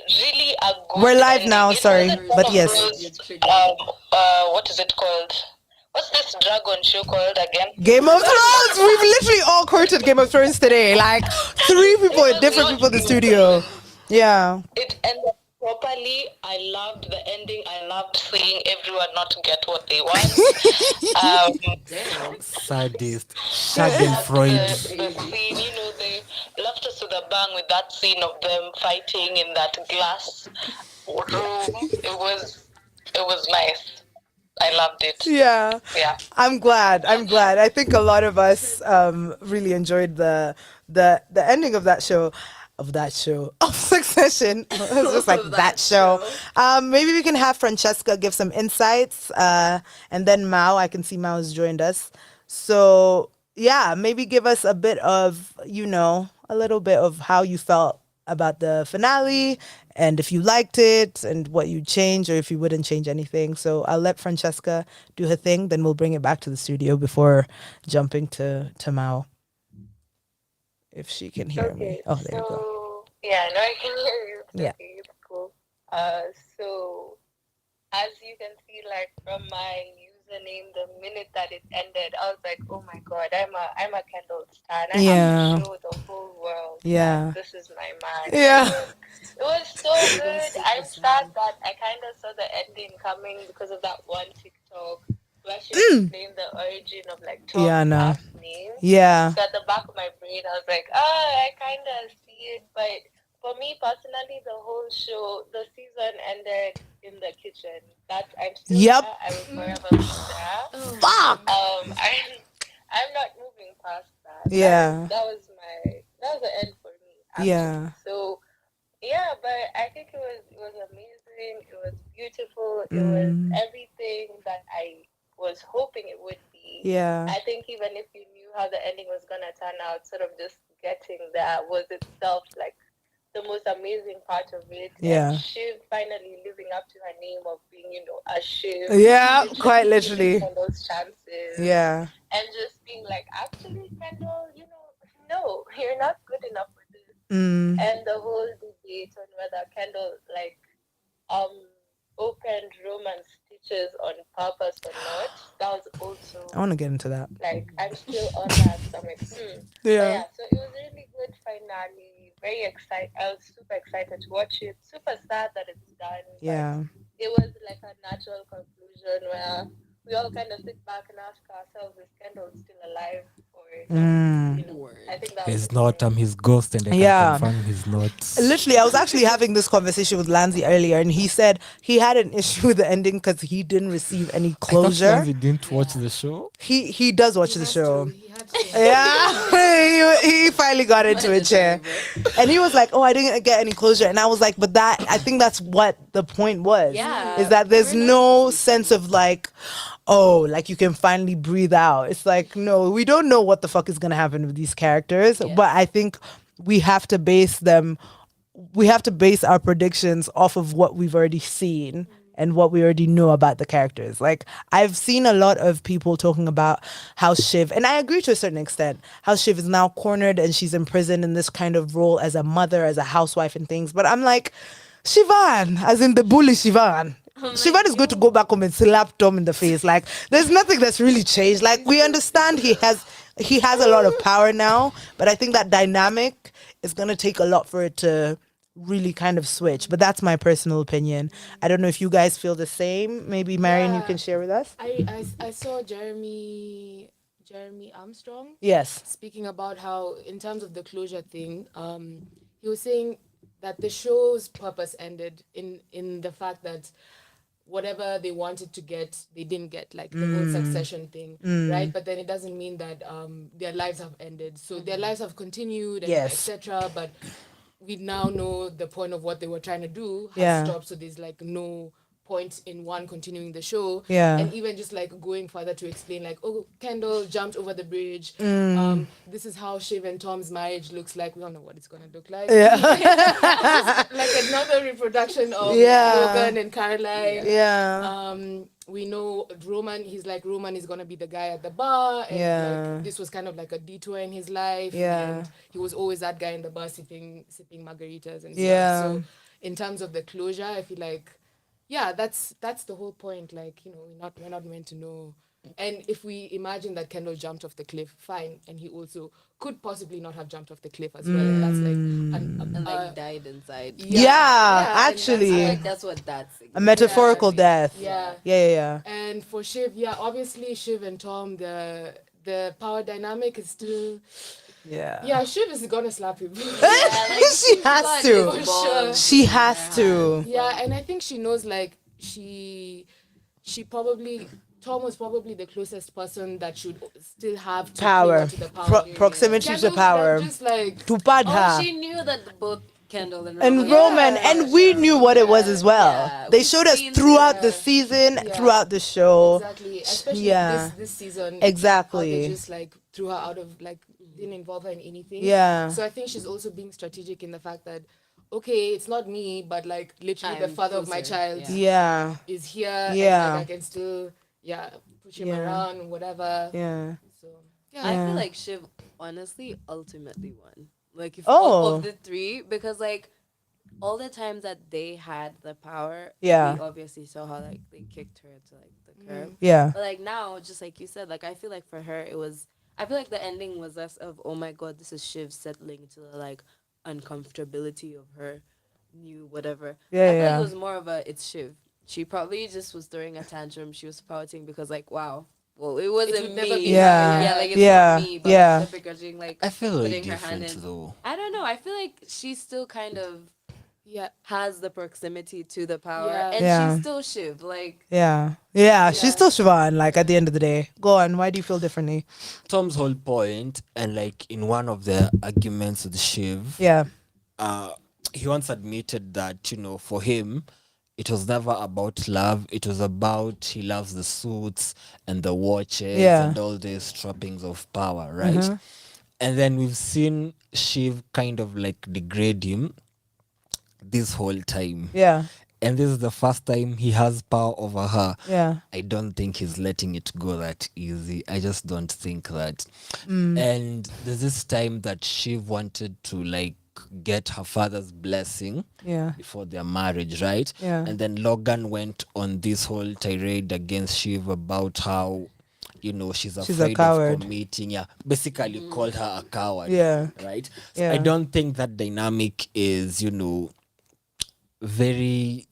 really a We're good live ending. now, It sorry, wasn't one but of yes. those what is it called? What's this dragon show called again? Game of Thrones. We've literally all quoted Game of Thrones today. Like three It people, was different not people in the Game of studio. Thrones. Yeah. It ended properly. I loved the ending. I loved seeing everyone not get what they want. Damn. Sadist. Loved Schadenfreude. the scene, they left us with a bang with that scene of them fighting in that glass room. It was nice. I loved it. Yeah. Yeah. I'm glad. I'm glad. I think a lot of us really enjoyed the ending of that show. Of that show of Succession. It was just like that show. Maybe we can have Francesca give some insights, and then Mao. I can see Mao has joined us. So yeah, maybe give us a bit of a little bit of how you felt about the finale and if you liked it and what you'd change or if you wouldn't change anything. So I'll let Francesca do her thing, then we'll bring it back to the studio before jumping to Mao. If she can hear me. Okay, Oh, there you go. so yeah, no, I can hear you. It's Yeah. okay, it's cool. So as you can see, like from my username, the minute that it ended, I was like, oh my god, I'm a Kendall stan. I have to Yeah. show the whole world that Yeah. this is my man. Yeah. It was so good. I'm sad that I kind of saw the ending coming because of that one TikTok where she explained the origin of like Yeah, Tom's no. last name. Yeah. So at the back of my brain, I was like, I kind of see it. But for me personally, the whole show, the season ended in the kitchen. That I'm still Yep. there. I will forever be there. Oh, Fuck. I'm not moving past that. Yeah. That was the end for me actually. Yeah. So yeah, but I think it was amazing. It was beautiful. It was Mm. everything that I was hoping it would be. Yeah. I think even if you knew how the ending was gonna turn out, sort of just getting there was itself like the most amazing part of it. Yeah. And Shiv finally living up to her name of being, a Shiv. Yeah, Literally quite taking literally. Kendall's chances. Yeah. And just being like, actually, Kendall, no, you're not good enough for this. Mm. And the whole debate on whether Kendall um opened Roman stitches on purpose or not. That was also I want to get into that. like I'm still on that stomach. But Yeah. yeah, so it was really good finale. Very excited. I was super excited to watch it. Super sad that it's done. Yeah. But it was like a natural conclusion where we all kind of sit back and ask ourselves, is Kendall still alive or not? Mm. I think that was He's the not. point. I'm his ghost, and I can Yeah. confirm he's not. Literally, I was actually having this conversation with Lanzi earlier, and he said he had an issue with the ending because he didn't receive any I thought closure. Lanzi didn't watch the show. He does watch he the has show. to. He had to. Yeah, he finally got into a chair, and he was like, "Oh, I didn't get any closure," and I was like, "But I think that's what the point was. Yeah. Is that there's no sense of like, oh, like you can finally breathe out. It's like, no, we don't know what the fuck is gonna happen with these characters, Yeah. but I think we have to base them. We have to base our predictions off of what we've already seen and what we already know about the characters. Like I've seen a lot of people talking about how Shiv, and I agree to a certain extent, how Shiv is now cornered and she's imprisoned in this kind of role as a mother, as a housewife and things. But I'm like, Shivan, as in the bully Shivan. Shivan is going to go back home and slap Tom in the face. Like there's nothing that's really changed. Like we understand he has a lot of power now, but I think that dynamic is gonna take a lot for it to really kind of switch. But that's my personal opinion. I don't know if you guys feel the same. Maybe Marion, you Yeah. can share with us. I saw Jeremy Armstrong Yes. speaking about how in terms of the closure thing, he was saying that the show's purpose ended in the fact that whatever they wanted to get, they didn't get, like the whole succession thing, right? But then it doesn't mean that their lives have ended. So their lives have continued and Yes. etc. But we now know the point of what they were trying to do has Yeah. stopped. So there's like no point in one continuing the show. Yeah. And even just like going further to explain, like, oh, Kendall jumped over the bridge. This is how Shiv and Tom's marriage looks like. We don't know what it's gonna look like. Yeah. Like another reproduction of Yeah. Logan and Caroline. Yeah. We know Roman, he's like, Roman is gonna be the guy at the bar, and Yeah. like, this was kind of like a detour in his life. Yeah. And he was always that guy in the bar sipping margaritas and Yeah. stuff. So in terms of the closure, I feel like, yeah, that's the whole point. Like, we're not meant to know. And if we imagine that Kendall jumped off the cliff, fine, and he also could possibly not have jumped off the cliff as well. And that's like And like died inside. Yeah, and that's actually. Like that's what that's. A metaphorical death. Yeah. Yeah. And for Shiv, obviously Shiv and Tom, the power dynamic is still. Yeah, Shiv is gonna slap him. She has to. For sure. She has to. Yeah, and I think she knows, like, she probably, Tom was probably the closest person that should still have to Power. to the power. Proximity to Kendall power. just like, To pad Oh, her. she knew that both Kendall and And Roman. Roman, and we knew what it was as well. Yeah, They we've showed us seen throughout the season, throughout the show. exactly, especially Yeah. this season. Exactly. How they just like threw her out of, like, didn't involve her in anything. Yeah. So I think she's also being strategic in the fact that, okay, it's not me, but like literally the I'm father of my closer, child Yeah. is here. Yeah. And like, I can still, push him around, whatever. Yeah. So I feel like Shiv honestly ultimately won. Like, if Oh. of the three, because like all the times that they had the power, Yeah. we obviously saw how like they kicked her to like the curb. Yeah. But like now, just like you said, like I feel like for her it was. I feel like the ending was less of, oh my god, this is Shiv settling into the like uncomfortability of her new whatever. Yeah, I feel yeah. like it was more of a, it's Shiv. She probably just was throwing a tantrum. She was pouting because like, wow, well, it wasn't would me. never be Yeah. her, Yeah, like it's Yeah. not me. But Yeah. the begrudging, like I feel like putting her hand different in. though. I don't know. I feel like she still kind of has the proximity to the power, and Yeah. she's still Shiv. Like Yeah. She's still Siobhan, like, at the end of the day. Go on. Why do you feel differently? Tom's whole point, and like in one of the arguments with Shiv, Yeah. he once admitted that, for him, it was never about love. It was about he loves the suits and the watches and all these trappings of power, right? And then we've seen Shiv kind of like degrade him this whole time. Yeah. And this is the first time he has power over her. Yeah. I don't think he's letting it go that easy. I just don't think that. And there's this time that Shiv wanted to like get her father's blessing Yeah. before their marriage, right? Yeah. And then Logan went on this whole tirade against Shiv about how, she's afraid coward. of committing. Yeah, basically called her a coward. Yeah. Right? So Yeah. I don't think that dynamic is, very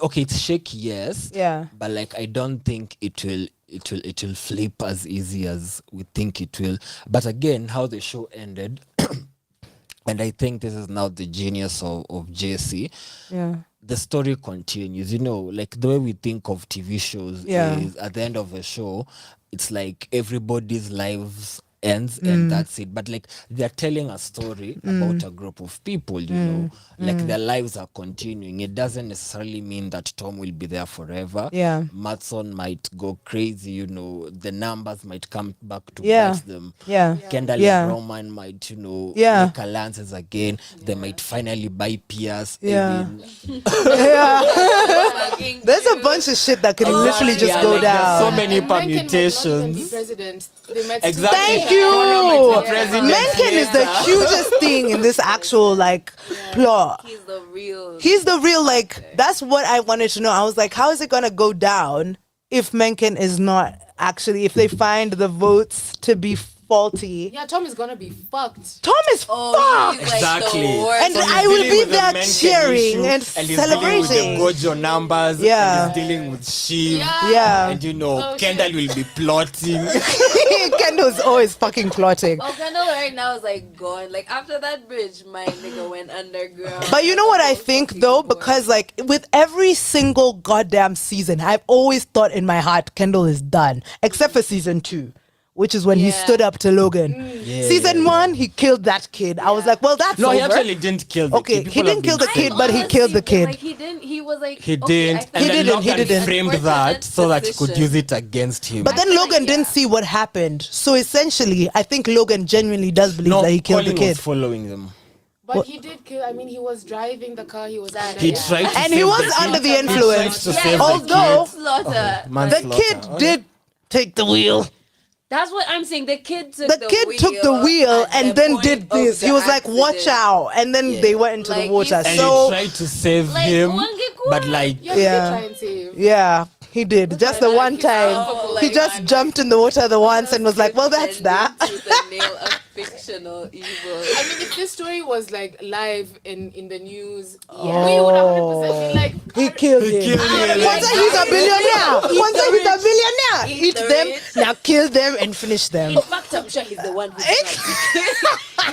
okay. It's shaky, yes. Yeah. But like I don't think it will flip as easy as we think it will. But again, how the show ended, and I think this is now the genius of JC. Yeah. The story continues, like the way we think of TV shows is at the end of a show, it's like everybody's lives ends and that's it. But like they're telling a story about a group of people, like their lives are continuing. It doesn't necessarily mean that Tom will be there forever. Yeah. Matson might go crazy, the numbers might come back to bite them. Yeah. Kendall Yeah. and Roman might, Yeah. make alliances again. They might finally buy Pierce. Yeah. Even, There's a bunch of shit that could literally just yeah, go like, there's down. so many And Mencken might not even be permutations. president. They might Exactly. Thank still- you. Connor might be president Mencken is the later. hugest thing in this actual like plot. he's the real. He's the real like. That's what I wanted to know. I was like, how is it gonna go down if Mencken is not actually? If they find the votes to be faulty, Yeah, Tom is gonna be fucked. Tom is Oh, he's fucked. like Exactly. the worst. And So he's I will dealing be with the there Mencken cheering issue, and he's dealing celebrating. with the Gojo numbers. Yeah. And he's dealing with Shiv. Yeah. And Oh, Kendall will be plotting. Kendall's always fucking plotting. Oh, Kendall right now is like gone. Like after that bridge, my nigga went underground. But you know what I think though? Because like with every single goddamn season, I've always thought in my heart Kendall is done. Except for season 2. Which is when he stood up to Logan. Yeah. Season 1, he killed that kid. I was like, well, that's No, he over. actually didn't kill the Okay, kid. he People didn't have kill been the kid, saying but he that. killed the kid. Like he didn't. He was like He okay, didn't. I And feel He then didn't, Logan he didn't. framed Unfortunate that so that he could position. use it against him. But then feel Logan like, didn't see what happened. So essentially, I think Logan genuinely does believe no, that he killed the Colin kid. was following them. But he did kill. I mean, he was driving the car. He was under. He tried to And save he was the under kid. the He tried influence. to Yeah, save it was the Although manslaughter. the Manslaughter. kid did take the wheel. That's what I'm saying. The kid took The kid took the wheel and the then point did of this. the He was like, "Watch accident. out!" And then they went into Like, the water. he's- And So he tried to save Like, him, Wangekua. but like Yeah, Yeah. try and save. yeah, he did. Just the Like, one he's time, so, he like, just jumped in the water the once and was like, "Well, that's that." Pretending to the nail of fictional evil. I mean, if this story was like live in the news, Yeah. we would 100% be like, He killed him. killed him. Once he's a billionaire. Once he's a billionaire. Eat Eat the them, rich. now kill them and finish them. In fact, I'm sure he's the one who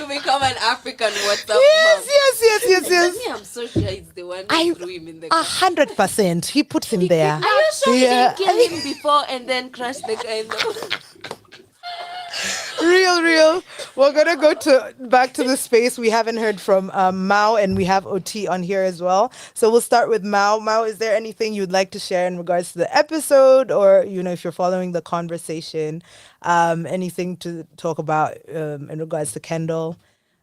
you become an African WhatsApp Yes, mom. yes. Me, I'm so sure he's the one I- who threw him in the 100%. He puts him there. Are you sure Yeah. he didn't kill him before and then crush the guy in the Real. We're gonna go back to the space. We haven't heard from Mao, and we have OT on here as well. So we'll start with Mao. Mao, is there anything you'd like to share in regards to the episode, or if you're following the conversation, anything to talk about in regards to Kendall?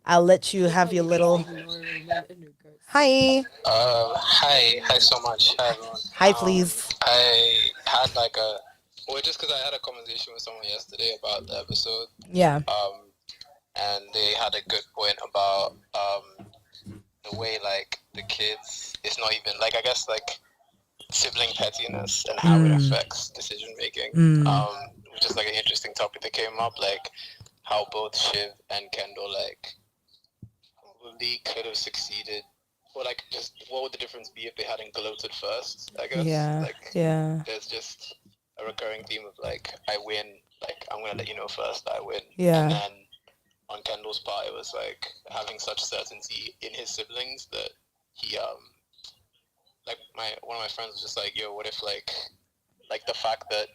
I'll let you have your little. Hi. Hi so much. Hi, everyone. Hi, please. I had just because I had a conversation with someone yesterday about the episode, Yeah. and they had a good point about the way like the kids, it's not even like I guess like sibling pettiness and how it affects decision making, which is like an interesting topic that came up, like how both Shiv and Kendall like probably could have succeeded. Or like, just what would the difference be if they hadn't gloated first? I guess. Yeah. Like, Yeah. there's just a recurring theme of like, I win. Like, I'm gonna let you know first that I win. Yeah. And then on Kendall's part, it was like having such certainty in his siblings that he like one of my friends was just like, yo, what if like the fact that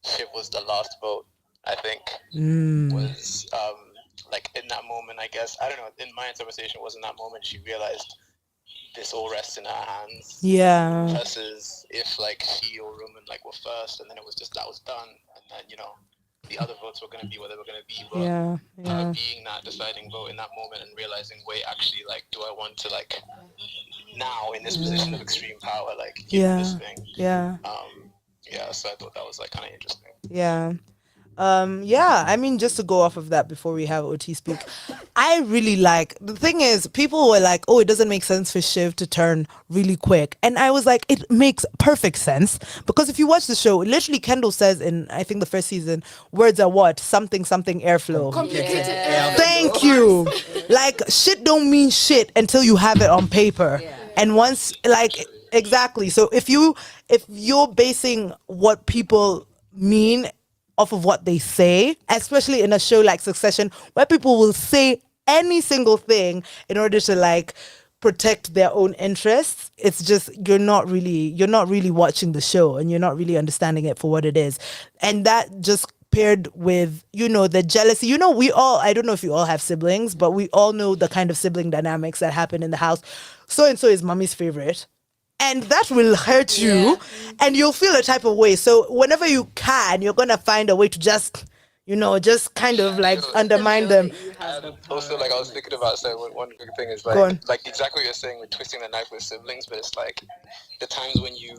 Shiv was the last vote, I think, was like in that moment, I guess, I don't know, in my interpretation, was in that moment she realized this all rests in her hands. Yeah. Versus if like she or Roman like were first, and then it was just that was done, and then the other votes were gonna be what they were gonna be. But Yeah. being that deciding vote in that moment and realizing, wait, actually, like, do I want to like now in this position of extreme power, like keep this thing? Yeah. So I thought that was like kind of interesting. Yeah. I mean, just to go off of that before we have OT speak, I really like, the thing is, people were like, oh, it doesn't make sense for Shiv to turn really quick. And I was like, it makes perfect sense, because if you watch the show, literally Kendall says in, I think the first season, words are what? Something airflow. complicated. Thank you. Like, shit don't mean shit until you have it on paper. And once, like, exactly. So if you're basing what people mean off of what they say, especially in a show like Succession, where people will say any single thing in order to like protect their own interests, it's just you're not really watching the show, and you're not really understanding it for what it is. And that just paired with the jealousy. We all, I don't know if you all have siblings, but we all know the kind of sibling dynamics that happen in the house. So and so is mommy's favorite, and that will hurt you, and you'll feel a type of way. So whenever you can, you're gonna find a way to just kind of like undermine them. Also, like I was thinking about saying one good thing is Go on. like exactly what you're saying with twisting the knife with siblings, but it's like the times when you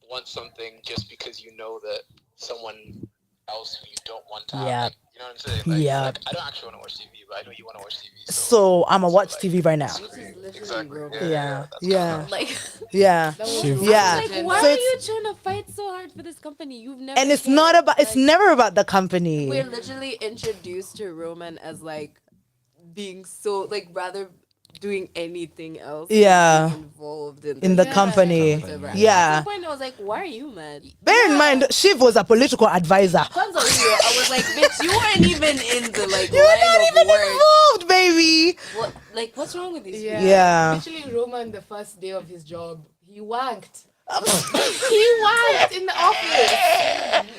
want something just because you know that someone else who you don't want to have. Yeah. Like, you know what I'm saying? Like, Yeah. like, I don't actually want to watch TV, but I know you want to watch TV. So I'ma watch like, TV right now. Exactly. Yeah. that's Yeah. Like, Yeah. Shiv. Yeah. like, why So are you it's- trying to fight so hard for this company? You've never. And it's cared. not about. It's Like, never about the company. We're literally introduced to Roman as like being so like rather doing anything else. than Yeah. being involved In the company. whatever. At Yeah. some point, I was like, why are you mad? Bear in mind, Shiv was a political advisor. Kwanzaa Rio, I was like, bitch, you weren't even in the like You're line not of even work. involved, baby. What, like, what's wrong with these Yeah. people? Yeah. Literally, Roman, the first day of his job, he wanked. He wanked in the office.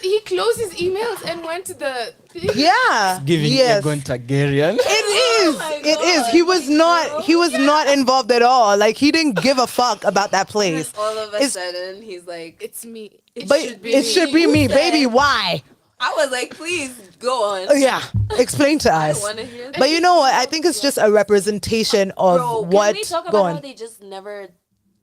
He closed his emails and went to the thing. Yeah. giving Yes. Aegon Targaryen. It is. my It is. God, He was not. He was not involved at all. Like he didn't give a fuck about that place. All of a It's- sudden, he's like, It's me. It But should be it me. should be me, Who baby. said- Why? I was like, please go on. Oh, yeah. Explain to I us. want to hear. But you know what? I think it's just a representation of Bro, what. can we talk Go about how on. they just never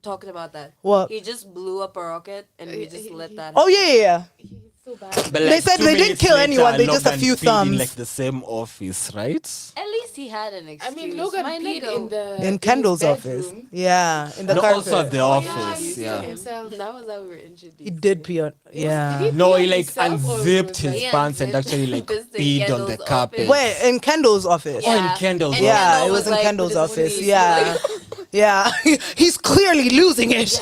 talked about that? What? He just blew up a rocket and we just let that. Oh yeah, yeah, yeah. He's so bad. But They said 2 they didn't minutes kill later, anyone, they just a Logan few peed thumbs. in like the same office, right? At least he had an I excuse. mean, Logan My peed nigga. In his Kendall's office. bedroom. Yeah, in the No, carpet. also at the Yeah, office. he Yeah. peed himself. That was how we were introduced. He did pee on. Yeah. Did No, pee he on like himself or unzipped was his like- He pants and unzipped actually like his in peed on the Kendall's carpet. office. Wait, in Kendall's office. Oh, in Kendall's And Yeah, Kendall it was in like, Kendall's with his office. sleeve, Yeah. like- Yeah. He's clearly losing it.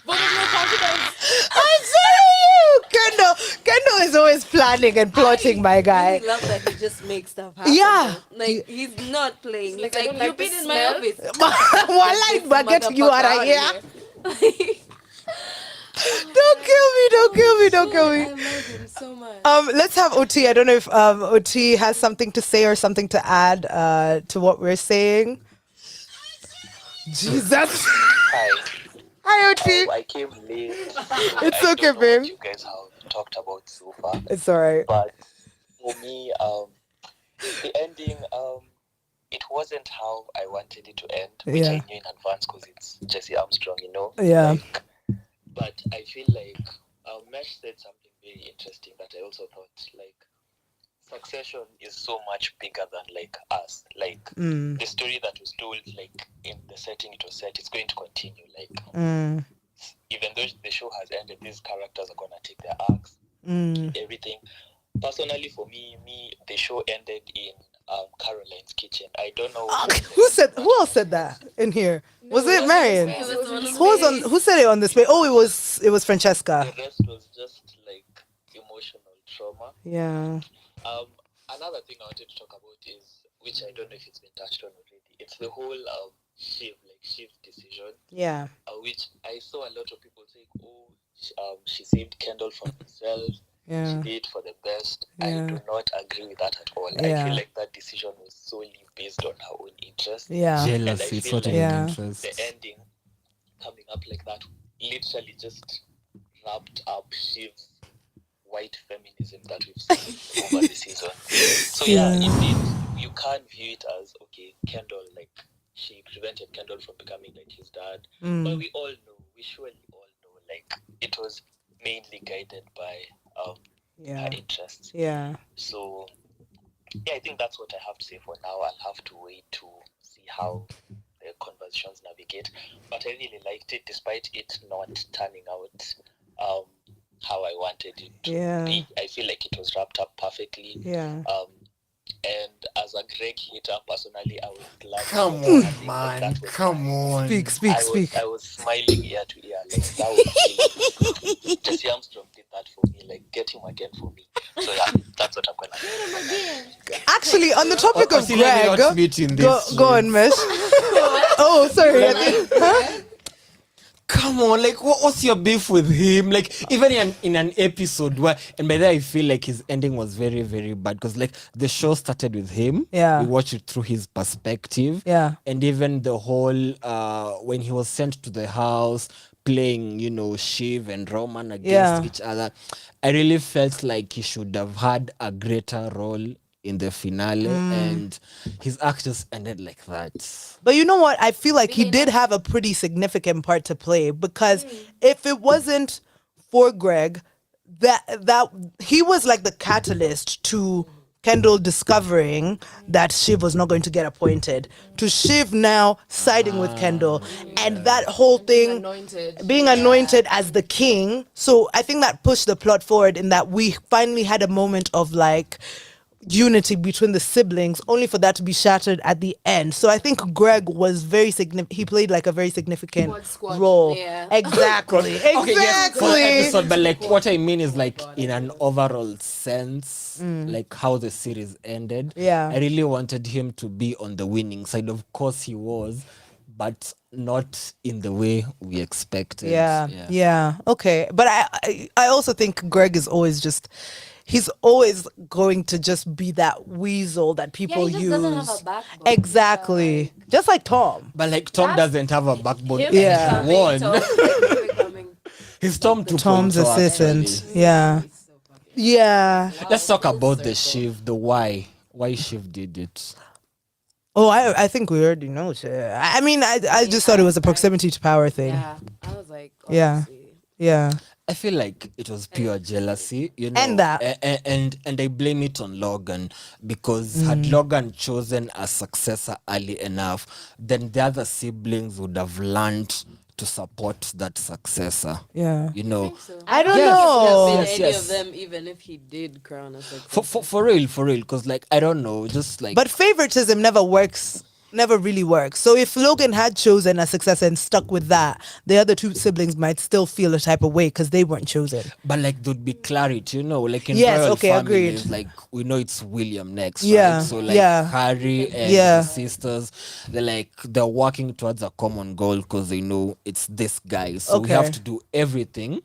But there's no confidence. I'm telling you. Kendall is always planning and plotting, my I guy. really love that he just makes stuff happen. Yeah. though. Like he's not playing. He's Like, I like, don't you like the been in my smell. office. Wallah, but get you out of here. here. Don't kill me. Don't kill me. Don't kill I me. love him so much. Let's have OT. I don't know if OT has something to say or something to add to what we're saying. Jesus. Hi. Hi, OT. I came late. It's I okay, don't know babe. what you guys have talked about so far. It's all right. But for me, the ending, it wasn't how I wanted it to end, which Yeah. I knew in advance because it's Jesse Armstrong, you know. Yeah. Like, but I feel like Mesh said something very interesting that I also thought, like, Succession is so much bigger than like us. Like Mm, the story that was told, like in the setting it was set, it's going to continue. Like mm, even though the show has ended, these characters are gonna take their arcs, mm. everything. Personally, for me, the show ended in Caroline's kitchen. I don't know Who else said that in here? Was it Marion? It was on Who was on? Who said it on this page? Oh, it was Francesca. The rest was just like emotional trauma. Yeah. Another thing I wanted to talk about is, which I don't know if it's been touched on already, it's the whole Shiv decision, Yeah. which I saw a lot of people saying, she saved Kendall from herself, Yeah. she did for the best. Yeah. I do not agree with that at all. Yeah. I feel like that decision was solely based on her own interest. Yeah. Jealousy, And I sort of feel Yeah. interest. The ending coming up like that literally just wrapped up Shiv's white feminism that we've seen over the season. So yeah, indeed, you can view it as, okay, Kendall, like, she prevented Kendall from becoming like his dad. But Mm, we surely all know, like, it was mainly guided by yeah. her interests. Yeah. So yeah, I think that's what I have to say for now. I'll have to wait to see how the conversations navigate. But I really liked it, despite it not turning out how I wanted it to Yeah. be. I feel like it was wrapped up perfectly. Yeah. And as a Greg hater, personally, I was glad. Come I on, think man. that was Come on. Speak. I was smiling ear to ear. Like, that was really, Jesse Armstrong did that for me. Like, get him again for me. So yeah, that's what I'm gonna do. Actually, on the topic of See, let me not Greg, meet in go this on, room. Mesh. Oh, sorry. Huh? Come on, like what's your beef with him? Like even in an episode where, and by that I feel like his ending was very, very bad because like the show started with him. Yeah. We watched it through his perspective. Yeah. And even the whole when he was sent to the house playing, Shiv and Roman against each other, I really felt like he should have had a greater role in the finale, and his act just ended like that. But you know what? I feel like he did have a pretty significant part to play because if it wasn't for Greg, that he was like the catalyst to Kendall discovering that Shiv was not going to get appointed, to Shiv now siding with Kendall, and that whole thing being anointed as the king. So I think that pushed the plot forward in that we finally had a moment of like unity between the siblings, only for that to be shattered at the end. So I think Greg was very significant. He played like a very significant Squad. role. Yeah. Exactly. Okay, yes, for the Exactly. episode, but like what I mean is like in an overall sense, like how the series ended. Yeah. I really wanted him to be on the winning side. Of course he was, but not in the way we expected. Yeah. Okay. But I also think Greg is always he's always going to just be that weasel that people he just use. doesn't have a backbone. Exactly. Just like Tom. But like Tom doesn't have a backbone. Him and Yeah. he won. becoming He's Tom 2.0. Tom's assistant. actually. Yeah. Yeah. Let's talk about the Shiv, the why Shiv did it. Oh, I think we already know. I mean, I just thought it was a proximity to power thing. Yeah, I was like, Yeah. honestly. Yeah. I feel like it was pure jealousy, you know, And that. And I blame it on Logan because had Logan chosen a successor early enough, then the other siblings would have learned to support that successor. Yeah. You know, So. I don't think it would have know. been Yes, any yes. of them, even if he did crown us like for real, because like I don't know, just like But favoritism never really works. So if Logan had chosen a successor and stuck with that, the other two siblings might still feel a type of way because they weren't chosen. but like there'd be clarity, you know, like in Yes, royal okay, families, agreed. like we know it's William next, Yeah, right? So like yeah. Harry and Yeah. his sisters, they're working towards a common goal because they know it's this guy. So we have Okay. to do everything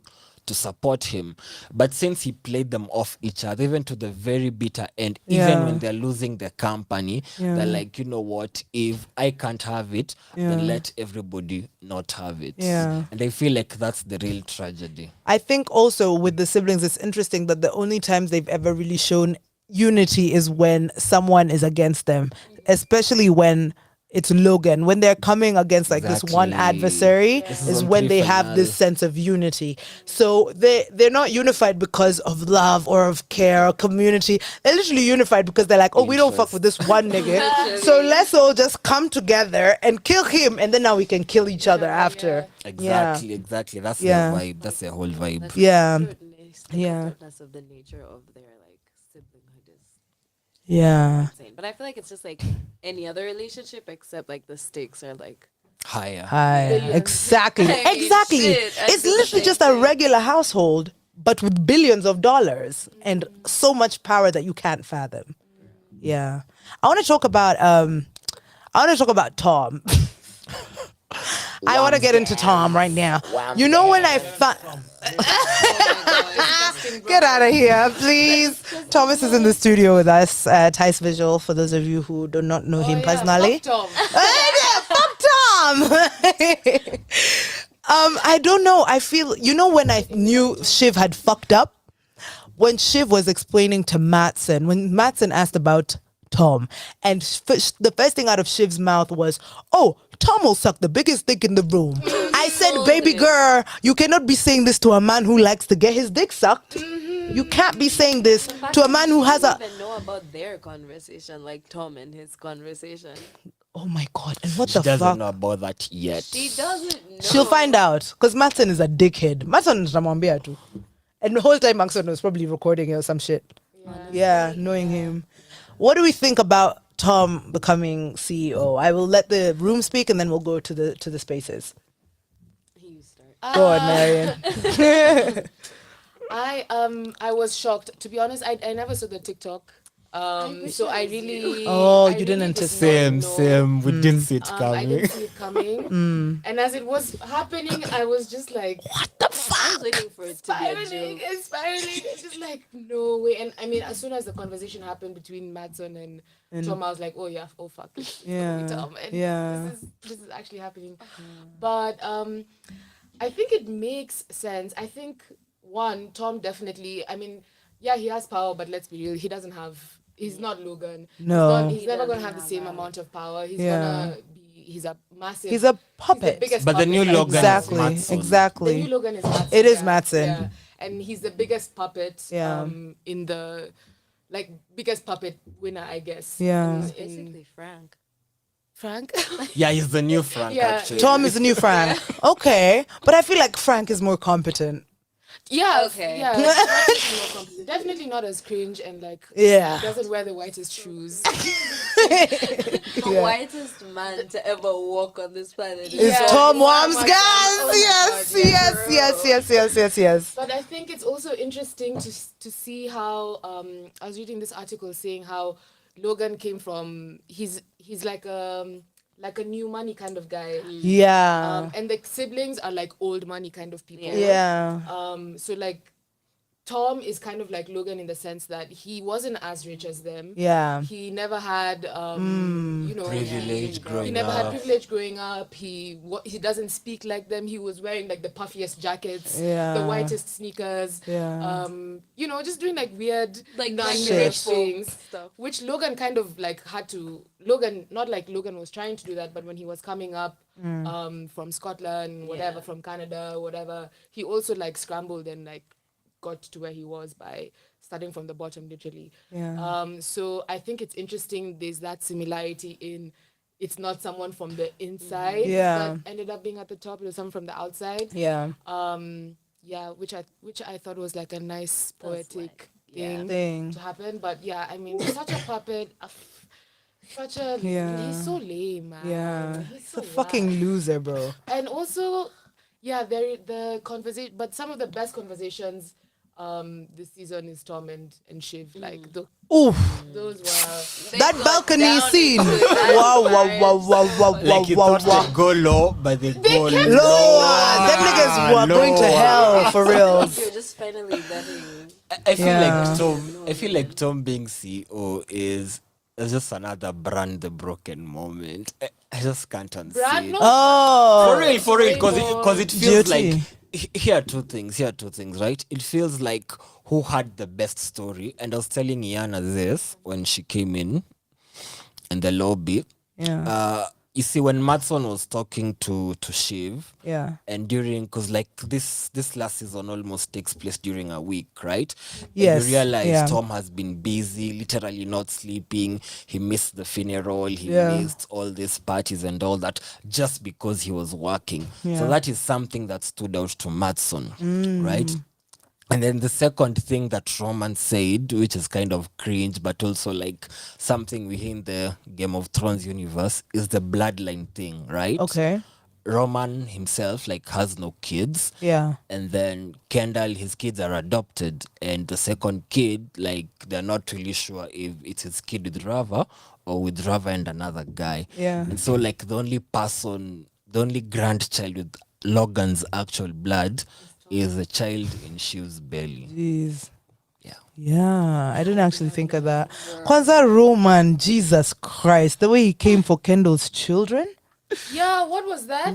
to support him. But since he played them off each other, even to the very bitter end, even Yeah. when they're losing the company, Yeah. they're like, you know what, if I can't have it, Yeah. then let everybody not have it. Yeah. And I feel like that's the real tragedy. I think also with the siblings, it's interesting that the only times they've ever really shown unity is when someone is against them, especially when it's Logan. When they're coming against like this one Exactly. adversary, This is on when they have pre-final. this sense of unity. So they're not unified because of love or of care or community. They're literally unified because they're like, oh, we don't fuck with this one nigga. So let's all just come together and kill him, and then now we can kill each other after. Exactly. That's Yeah. their vibe. That's their whole vibe. That's Yeah. the Yeah. cutthroatness of the nature of their like siblinghood is Yeah. insane. But I feel like it's just like any other relationship except like the stakes are like Higher. Hi. Exactly. I mean, Exactly. shit, I It's do the literally same just a thing. regular household, but with billions of dollars and so much power that you can't fathom. Yeah. I want to talk about Tom. I want to get into Tom right now. You know when I found Get out of here, please. Thomas is in the studio with us, Tice Visual, for those of you who do not know him personally. Tom. Fuck Tom. I don't know. I feel, you know, when I knew Shiv had fucked up, when Shiv was explaining to Mattson, when Mattson asked about Tom, and the first thing out of Shiv's mouth was, "Oh, Tom will suck the biggest dick in the room." I said, "Baby girl, you cannot be saying this to a man who likes to get his dick sucked. You can't be saying this to a man who has a." I don't even know about their conversation, like Tom and his conversation. Oh my god! And what She the doesn't fuck? know about that yet. She doesn't know. She'll find out because Mattson is a dickhead. Mattson is namwambia too. And the whole time Maxon was probably recording it or some shit. Yeah, knowing him. What do we think about Tom becoming CEO? I will let the room speak and then we'll go to the spaces. You start. Go on, Marion. I was shocked. To be honest, I never saw the TikTok. So I really Oh, I you didn't really anticipate. did not know. We didn't see it I didn't see it coming. And as it was happening, I was just like, What the I was fuck? waiting for it to be a spiraling joke. and spiraling. It's just like, no way. And I mean, as soon as the conversation happened between Madsen and Tom, I was like, oh yeah, oh fuck. It's gonna be Yeah, Tom. And yeah. this is actually happening. But I think it makes sense. I think one, Tom definitely, I mean, yeah, he has power, but let's be real, he's not Logan. No. He's never gonna have the same amount of power. Yeah. He's a massive. He's a the puppet. biggest But the new puppet. Logan Exactly, is Mattson. The exactly. new Logan is Mattson. It is Mattson. Yeah. And he's the biggest puppet Yeah. in the biggest puppet winner, I guess. Yeah. It's basically Frank. Frank? Yeah, he's the new Frank, Yeah. actually. Tom is the new Frank. Okay. But I feel like Frank is more competent. Yeah. Okay. Yeah. Definitely more competent. Definitely not as cringe and Yeah. doesn't wear the whitest shoes. The whitest man to ever walk on this planet It's Yeah. Tom Oh Worms, my guys. God. Oh my Yes, God, yeah, yes, for yes, real. yes. But I think it's also interesting to see how I was reading this article saying how Logan came from he's like a new money kind of guy. Yeah. And the siblings are like old money kind of people. Yeah. So like Tom is kind of like Logan in the sense that he wasn't as rich as them. Yeah. He never had, Privilege he growing never had up. privilege growing up. He doesn't speak like them. He was wearing like the puffiest jackets, Yeah. the whitest sneakers. Yeah. Just doing like weird, Like non-rich Shit. things, stuff. which Logan kind of like had to. Logan, not like Logan was trying to do that, but when he was coming up from Scotland, whatever, from Canada, whatever, he also like scrambled and like got to where he was by starting from the bottom, literally. Yeah. So I think it's interesting. There's that similarity in it's not someone from the inside Yeah. that ended up being at the top. It was someone from the outside. Yeah. Which I thought was like a nice poetic thing Thing. to happen. But yeah, I mean, such a puppet. Yeah. He's so lame, man. Yeah. He's He's so a fucking whack. loser, bro. And also, yeah, the conversation, but some of the best conversations this season is Tom and Shiv. Like Oof. those were That got balcony down scene. into it. That Wow, wow, vibes. wow, wow, wow, wow, Like you wow, thought wow. they'd go low, but they go Lower. lower. Them niggas were going to Lower. hell for real. You're just finally letting. I feel Yeah. like Tom. I feel like Tom being CEO is just another brand the broken moment. I just can't unsee Brand it. no Oh. For real, because it feels GOT. like here are two things, right? It feels like who had the best story, and I was telling Iana this when she came in the lobby. Yeah. You see, when Matson was talking to Shiv, Yeah. and because like this last season almost takes place during a week, right? Yes, And you realize yeah. Tom has been busy, literally not sleeping. He missed the funeral. He Yeah. missed all these parties and all that just because he was working. Yeah. So that is something that stood out to Matson, right? And then the second thing that Roman said, which is kind of cringe, but also like something within the Game of Thrones universe, is the bloodline thing, right? Okay. Roman himself like has no kids. Yeah. And then Kendall, his kids are adopted. And the second kid, like they're not really sure if it's his kid with Rava or with Rava and another guy. Yeah. And so like the only grandchild with Logan's actual blood is a child in Shiv's belly. Jeez. Yeah. Yeah, I didn't actually think of that. Kwanzaa Roman, Jesus Christ, the way he came for Kendall's children. Yeah, what was that?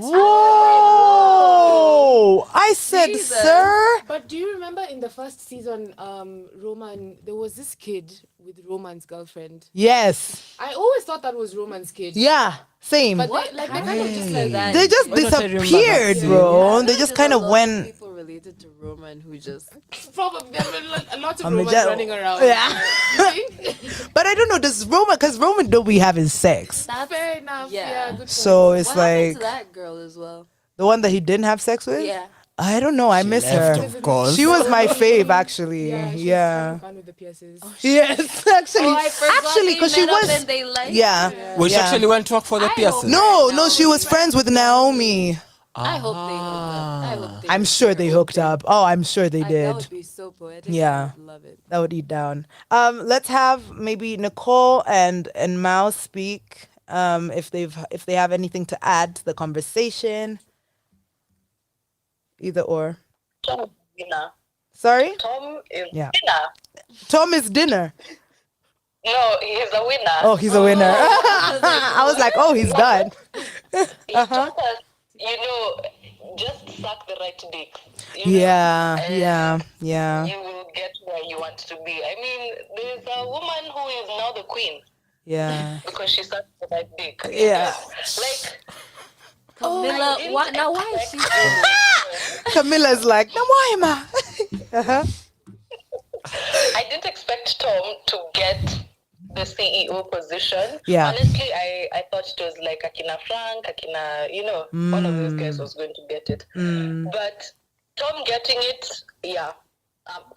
Whoa! I said, Jesus. sir. But do you remember in the first season, Roman, there was this kid with Roman's girlfriend. Yes. I always thought that was Roman's kid. Yeah. Same. But they kind of just like that. They just Why don't I remember disappeared, that bro. They There's just a kind of lot went. people related to Roman who just Probably there were like a lot of I'm a Romans gel- running around. Yeah. You think? But I don't know, does Roman, because Roman don't be having sex. that's Fair enough. Yeah. Good point. So it's what happened like to that girl as well. the one that he didn't have sex with? Yeah. I don't know. I miss Left, her. of course. She was my fave, actually. Yeah. She's Yeah. fun with the pierces. Yes, actually. Oh, I forgot Actually, they because she met up was. and they liked Yeah. Well, she Yeah. actually went to work for the I Pearsons. hope- No, she was friends with Naomi. I hope they hooked up. I hope they I'm sure they hooked up. Oh, I'm sure they That did. would be so poetic. Yeah. I would love it. That would eat down. Let's have maybe Nicole and Mao speak. If they have anything to add to the conversation. Either or. Tom is winner. Sorry? Tom is Yeah. winner. Tom is dinner. No, he's a winner. Oh, he's a winner. I was like, oh, he's done. He taught us, just suck the right dick. Yeah. You will get where you want to be. I mean, there's a woman who is now the queen Yeah. because she sucked the right dick. Yeah. Like, Camilla, I why, didn't now why is she expect- Camilla's like, no, why am I? Uh-huh. I didn't expect Tom to get the CEO position. Yeah. Honestly, I thought it was like Akina Frank, one of those guys was going to get it. But Tom getting it, yeah.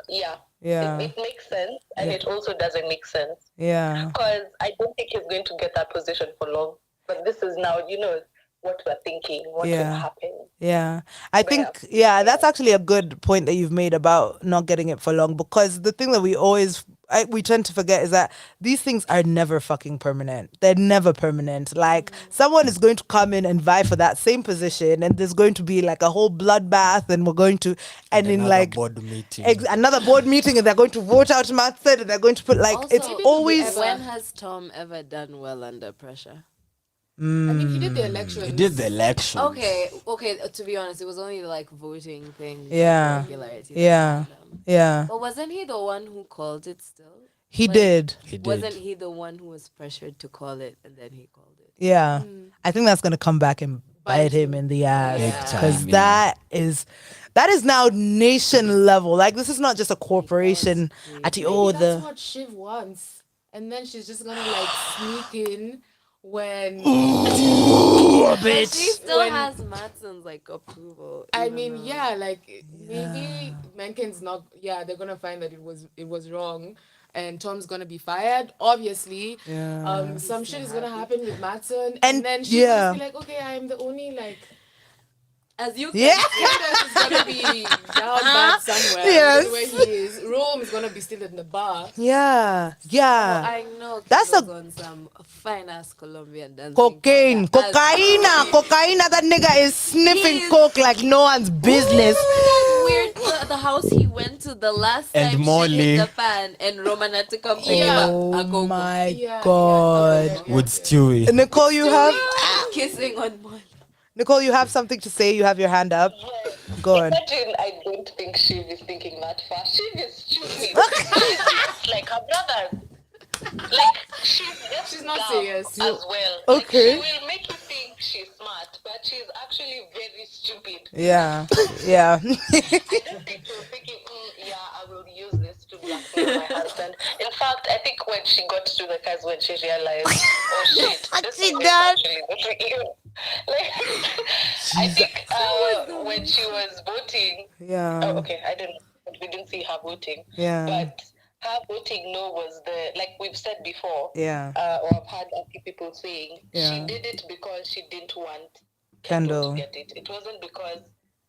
Yeah. It makes sense, and it also doesn't make sense. Yeah. Because I don't think he's going to get that position for long. But this is now, what we're thinking, what will happen. Yeah. I think, that's actually a good point that you've made about not getting it for long, because the thing that we always we tend to forget is that these things are never fucking permanent. They're never permanent. Like someone is going to come in and vie for that same position, and there's going to be like a whole bloodbath, and we're going to and in Another like board meeting. another board meeting, and they're going to vote out Matson, and they're going to put like Also, it's maybe always. when has Tom ever done well under pressure? I mean, he did the election. He did the election. Okay. To be honest, it was only like voting thing. Yeah. Regularity. Yeah. Yeah, But wasn't he the one who called it still? he Like, did. He did. Wasn't he the one who was pressured to call it and then he called it? Yeah, I think that's gonna come back and bite him in the ass Big because time, yeah. that is now nation level. Like this is not just a corporation at the Maybe that's the what Shiv wants. And then she's just gonna like sneak in when But she still When- has Matson's like approval. I even mean, though- yeah, like maybe Menken's not. Yeah, they're gonna find that it was wrong, and Tom's gonna be fired. Obviously, some shit is gonna happen with Matson, and And- then she's yeah. gonna be like, okay, I'm the only like. As you can Yeah. Candace is gonna be down bad somewhere. Yes. Where he is. Rome is gonna be still in the bar. yeah, yeah. I know That's Kendall's a- on some fine ass Colombian dancing. Cocaine, powder. cocaine. That nigga is sniffing He's- coke like no one's business. Weird. The house he went to the last And time she Molly. hit the fan and Roman had to come pick him Yeah. up. Oh A go-go. my Yeah, god. yeah. With Stewie. Nicole, you have Kissing on Molly. Nicole, you have something to say. You have your hand up. Go on. Imagine I don't think Shiv is thinking that far. Shiv is stupid. She's just like her brothers. Like she's not dumb serious. as well. Okay. Like, she will make you think she's smart, but she's actually very stupid. Yeah, yeah. I don't think she was thinking, yeah, I will use this to blackmail my husband. In fact, I think when she got to the cars, when she realized, oh shit, this She is does. actually the real. Like, I think when she was voting, Yeah. oh, okay, we didn't see her voting. Yeah. But her voting no was like we've said before. Yeah. Or I've had a few people saying Yeah. she did it because she didn't want Kendall. to get it. It wasn't because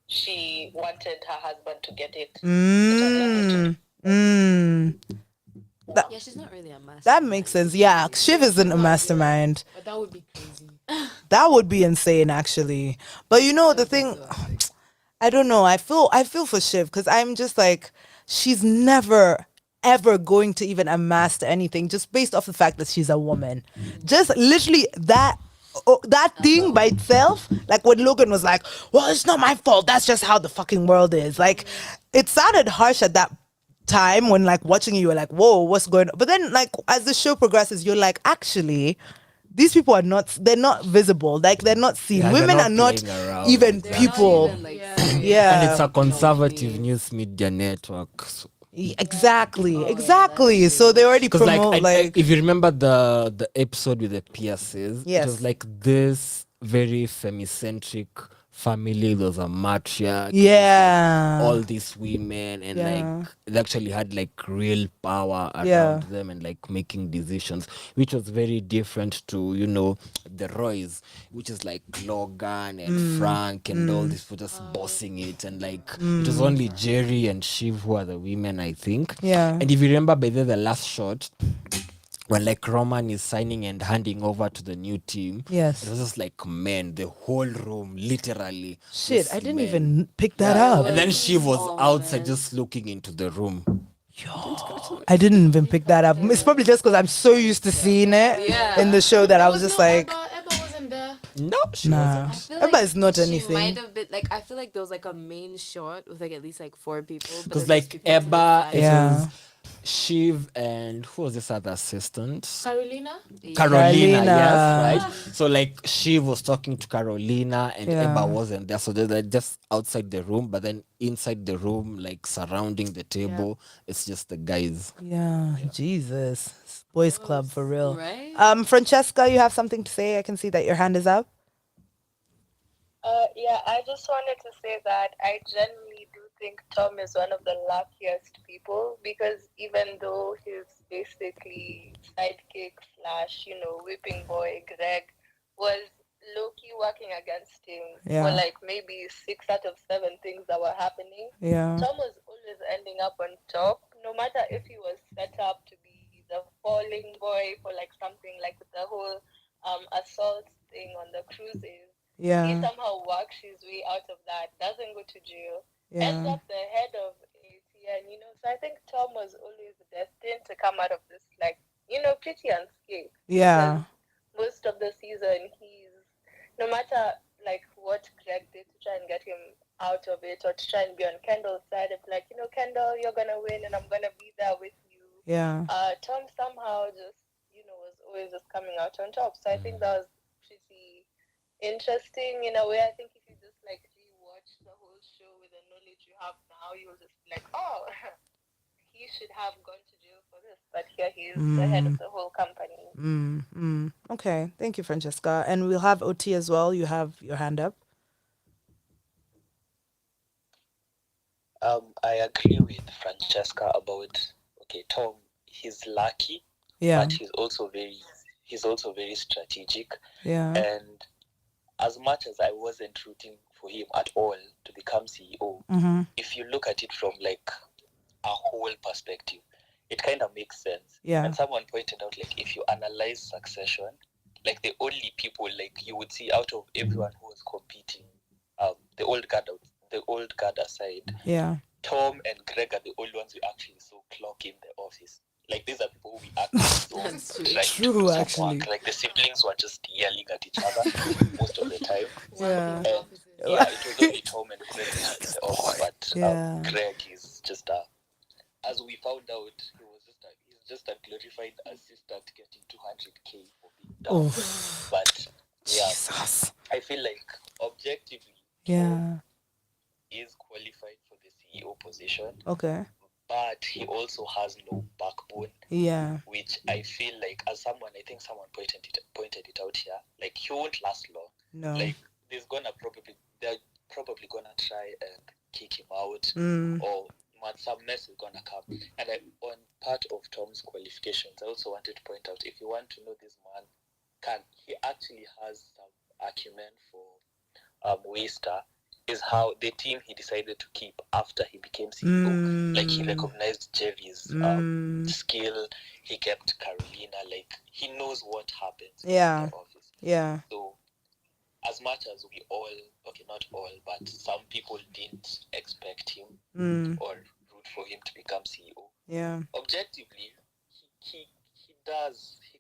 she wanted her husband to get it. Yeah, she's not really a master. That makes sense. Yeah, Shiv isn't a mastermind. But that would be crazy. That would be insane, actually. But you know the thing, I don't know. I feel for Shiv because I'm just like she's never ever going to even amass anything just based off the fact that she's a woman. Just literally that thing by itself, like when Logan was like, well, it's not my fault, that's just how the fucking world is. Like it sounded harsh at that time when like watching you were like, whoa, what's going on? But then like as the show progresses, you're like, actually these people they're not visible, like they're not seen. Yeah, they're Women not are not playing around. even They're not people. even, like, Yeah. serious. Yeah. And it's a conservative news media network. Exactly. So they already Because promote like, if you remember the episode with the Pierces, Yes. it was like this very femicentric family. There was a matriarch. yeah. All these women and Yeah. like they actually had like real power around Yeah. them and like making decisions, which was very different to the Roys, which is like Logan and Frank and all these people just bossing it, and like it was only Jerry and Shiv who are the women, I think. Yeah. And if you remember by the last shot, when like Roman is signing and handing over to the new team, Yes. it was just like men, the whole room, literally. Shit, just I didn't men. even pick that up. And then she was Oh, outside man. just looking into the room. I didn't even pick that up. It's probably just because I'm so used to seeing it Yeah. in the show that I was just no like, Ebba wasn't there. No, she nah. wasn't. I feel Ebba is not she anything. might have been like I feel like there was like a main shot with like at least like 4 people. but Because then like just people to the Ebba, side. it Yeah. was Shiv and who was this other assistant? Carolina? Carolina, Carolina. yes, right. So like Shiv was talking to Carolina and Yeah. Ebba wasn't there. So they're just outside the room, but then inside the room, like surrounding the table, it's just the guys. Yeah, Jesus. Boys club for real. Right? Francesca, you have something to say? I can see that your hand is up. Yeah, I just wanted to say that I genuinely do think Tom is one of the luckiest people because even though he's basically sidekick slash, whipping boy, Greg was low-key working against him Yeah. for like maybe 6 out of 7 things that were happening. Yeah. Tom was always ending up on top, no matter if he was set up to falling boy for like something like the whole assault thing on the cruises. He Yeah. somehow works his way out of that, doesn't go to jail, ends Yeah. up the head of ATN, you know. So I think Tom was always destined to come out of this, like, you know, pretty unscathed. Yeah. Because most of the season, no matter like what Greg did to try and get him out of it or to try and be on Kendall's side, it's like, you know, Kendall, you're gonna win and I'm gonna be there with you. Yeah. Tom somehow just, you know, was always just coming out on top. So I think that was pretty interesting in a way. I think if you just like rewatch the whole show with the knowledge you have now, you'll just be like, oh, he should have gone to jail for this, but here he is, the head of the whole company. Okay. Thank you, Francesca. And we'll have OT as well. You have your hand up. I agree with Francesca about Tom. He's lucky, Yeah. but he's also very strategic. Yeah. And as much as I wasn't rooting for him at all to become CEO, if you look at it from like a whole perspective, it kind of makes sense. Yeah. And someone pointed out, like, if you analyze Succession, like the only people like you would see out of everyone who was competing, the old guard aside, Yeah. Tom and Greg are the only ones who actually saw clock in the office. Like, these are people we actually That's saw true. trying True, to do some actually. work. Like, the siblings were just yelling at each other most of the time. Yeah. And yeah, it was only Tom and Greg who were in the office, but Yeah. Greg is just as we found out, he's just a glorified assistant getting 200K for being down. Oof. But yeah, Jesus. I feel like objectively, Yeah. Tom is qualified for the CEO position, Okay. but he also has no backbone, Yeah. which I feel like, as someone, I think someone pointed it out here, like, he won't last long. No. Like, they're probably gonna try and kick him out, or some mess is gonna come. And on part of Tom's qualifications, I also wanted to point out, if you want to know this man, he actually has some acumen for Waster, is how the team he decided to keep after he became CEO. Like, he recognized Jerry's skill, he kept Carolina, like, he knows what happens in the office. Yeah. So, as much as we all, not all, but some people didn't expect him or root for him to become CEO. Yeah. Objectively, he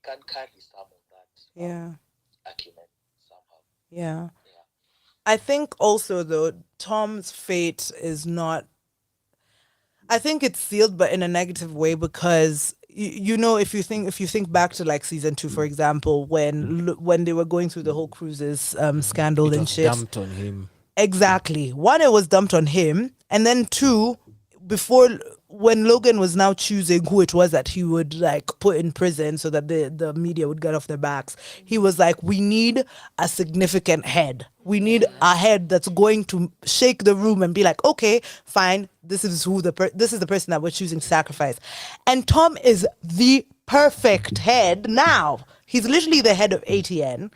can carry some of that acumen somehow. Yeah. I think also though, Tom's fate is not, I think it's sealed, but in a negative way, because you know, if you think back to like season 2, for example, when they were going through the whole cruises scandal It and was shit. dumped on him. Exactly. One, it was dumped on him, and then two, when Logan was now choosing who it was that he would like put in prison so that the media would get off their backs, he was like, we need a significant head. We need a head that's going to shake the room and be like, okay, fine, this is this is the person that we're choosing to sacrifice. And Tom is the perfect head now. He's literally the head of ATN.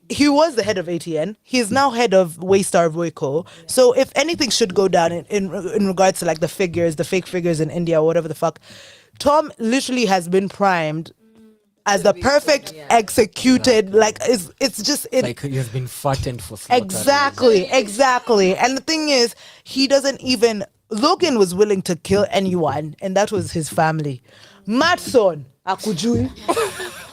He was the head of ATN. He is now head of Waystar Royco. So if anything should go down in regards to like the fake figures in India or whatever the fuck, Tom literally has been primed as the perfect executed. Like it's just Like he has been fattened for slaughter. Exactly. And the thing is, Logan was willing to kill anyone, and that was his family. Matson akujui.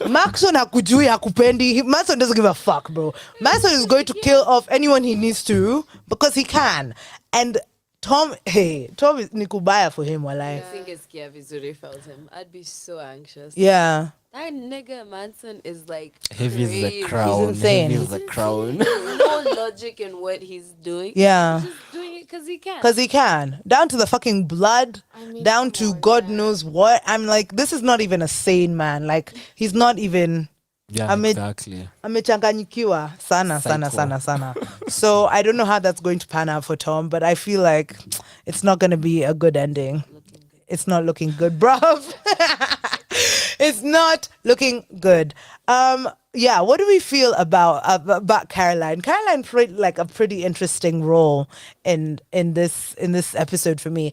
Maxon hakujui, hakupendi. Manson doesn't give a fuck, bro. Manson is going to kill off anyone he needs to because he can. And Tom is nikubaya for him, walai. I think it's Vizuri felt him. I'd be so anxious. Yeah. That nigga Manson is like Heavy as the crazy. crown. He's insane. Heavy as the crown. No logic in what he's doing. Yeah. He's just doing it because he can. Because he can. Down to the fucking blood, down to God knows what. I'm like, this is not even a sane man. Like, he's not even... Yeah, exactly. Amechanganyikiwa sana. So I don't know how that's going to pan out for Tom, but I feel like it's not going to be a good ending. It's not looking good, bruv. It's not looking good. Yeah, what do we feel about Caroline? Caroline played like a pretty interesting role in this episode for me.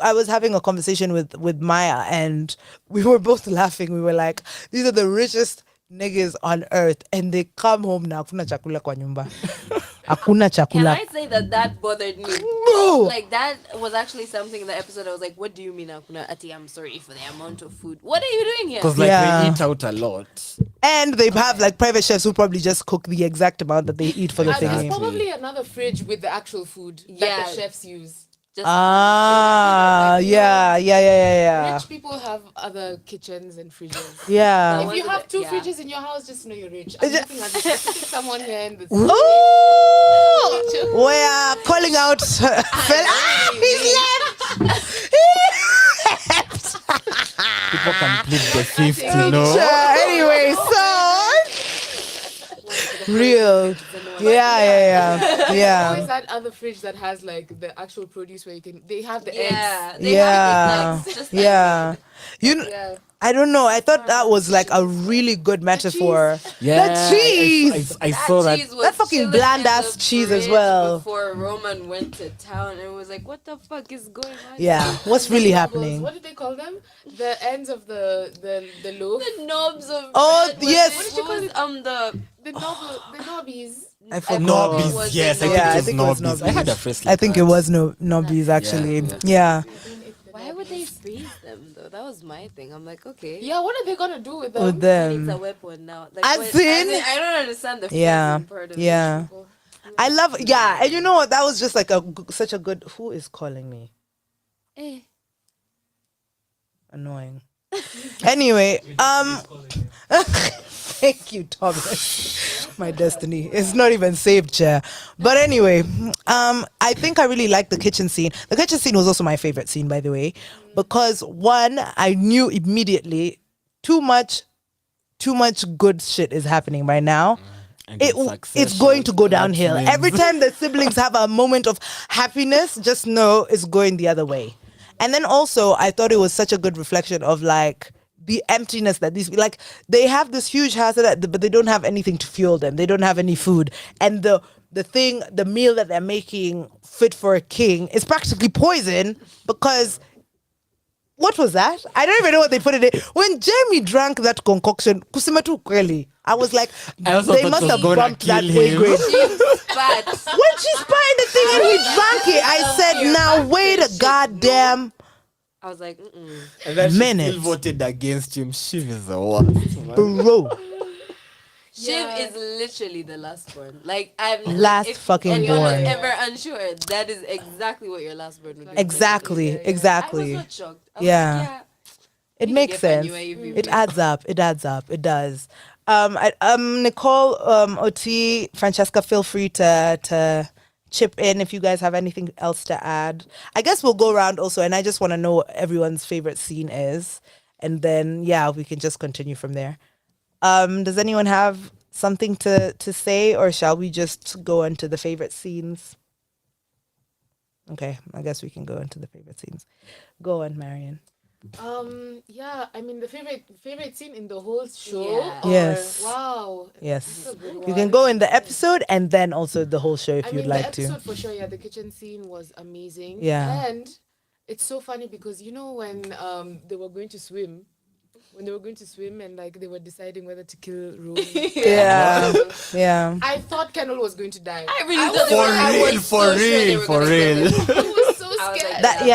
I was having a conversation with Maya, and we were both laughing. We were like, these are the richest niggas on earth, and they come home na hakuna chakula kwa nyumba. Hakuna Can chakula. I say that bothered me? No. Like that was actually something in the episode. I was like, "What do you mean, Akuna Ati? I'm sorry for the amount of food. What are you doing here?" Because like Yeah. they eat out a lot. And they have like private chefs who probably just cook the exact amount that they eat for the There's thingy. probably another fridge with the actual food that Yeah. the chefs use. Just Yeah. Rich people have other kitchens and fridges. Yeah. If you have two Yeah. fridges in your house, just know you're rich. I'm looking at this specific someone here in the Ooh! We are calling out fella. He's left. People can plead the fifth, you know. Anyway, so real. Yeah. Always that other fridge that has like the actual produce where they have the yeah, eggs. they Yeah. have it, like, just like Yeah. You know, Yeah. I don't know. I thought that was like a really good metaphor. Yeah, The cheese. I saw that. cheese was That fucking chilling bland in ass the cheese as fridge well. Before Roman went to town, and was like, "What the fuck is going on?" Yeah. What's really happening? What did they call them? The ends of the loaf. The knobs of Oh, bread was yes. it? What was The knobbies. I I forgot. Nobbies, was yes, the I Yeah, I think think it it was was Nobbies. I had a Nobbies. face I like think that. it was Nobbies actually. Yeah. Why would they freeze them though? That was my thing. I'm like, okay. Yeah, what are they gonna do with them? With It's a them. weapon now. Like, As what- in- I don't understand the Yeah. freezing part of Yeah. it. I love and you know what? That was just like such a good who is calling me? Eh. Annoying. Anyway, thank you, Thomas. My destiny. It's not even saved, chair. But anyway, I think I really liked the kitchen scene. The kitchen scene was also my favorite scene, by the way, because one, I knew immediately too much good shit is happening right now. And It's going to go downhill. Every time the siblings have a moment of happiness, just know it's going the other way. And then also, I thought it was such a good reflection of like the emptiness that like they have this huge house, but they don't have anything to fuel them. They don't have any food, and the meal that they're making fit for a king is practically poison because. What was that? I don't even know what they put it in. When Jamie drank that concoction, kusema tu kweli, I was like, I also they thought must it was have gonna bumped that kill way him. grade. But When she spied the thing and he drank it, I said, now wait a goddamn I was like, mm-mm. And then she minute. still voted against him. Shiv is the worst. man. bro. Shiv is literally the last born. Like I'm Last if fucking anyone is born. ever unsure, that is exactly what your last born would be. Exactly, I was exactly. not shocked. I was Yeah. like, yeah. It You makes get sense. Fanny Wavy. It adds up. It adds up. It does. Nicole, Oti, Francesca, feel free to chip in if you guys have anything else to add. I guess we'll go around also, and I just want to know what everyone's favorite scene is, and then we can just continue from there. Does anyone have something to say, or shall we just go into the favorite scenes? Okay, I guess we can go into the favorite scenes. Go on, Marion. I mean the favorite scene in the whole show. Yeah. or- Yes. Wow. Yes. That's a good You one. can go in the episode and then also the whole show if I you'd mean, like the to. episode for sure. Yeah, the kitchen scene was amazing. Yeah. and it's so funny because you know when they were going to swim. When they were going to swim and like they were deciding whether to kill Romy. Yeah. Yeah. I thought Kendall was going to die. I really was thought they were- I real, was so sure they were for gonna kill real. him. I was so I was like, scared. That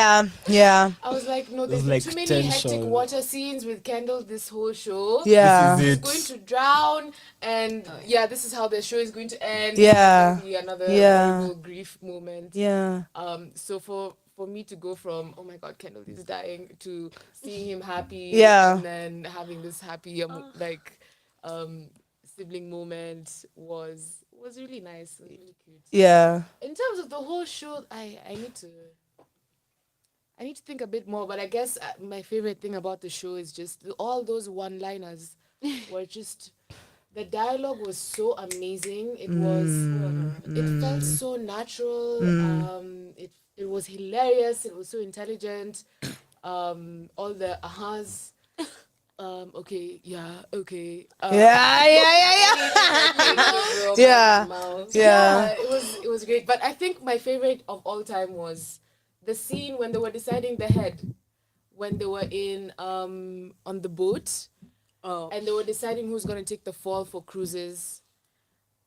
yeah. I was like, no, there's was been like too many hectic tension. water scenes with Kendall this whole show. Yeah. This is He's it. going to drown, and this is how the show is going to end. Yeah. It's gonna be another Yeah. horrible grief moment. Yeah. So for me to go from oh my god Kendall is dying to seeing him happy, Yeah. and then having this happy sibling moment was really nice, really cute. Yeah. In terms of the whole show, I need to think a bit more, but I guess my favorite thing about the show is just all those one-liners were just the dialogue was so amazing. It it felt so natural. It was hilarious. It was so intelligent. All the ahas. okay, yeah, okay. Yeah. Yeah. Yeah. It was great. But I think my favorite of all time was the scene when they were deciding the head, when they were in on the boat, and they were deciding who's gonna take the fall for cruises.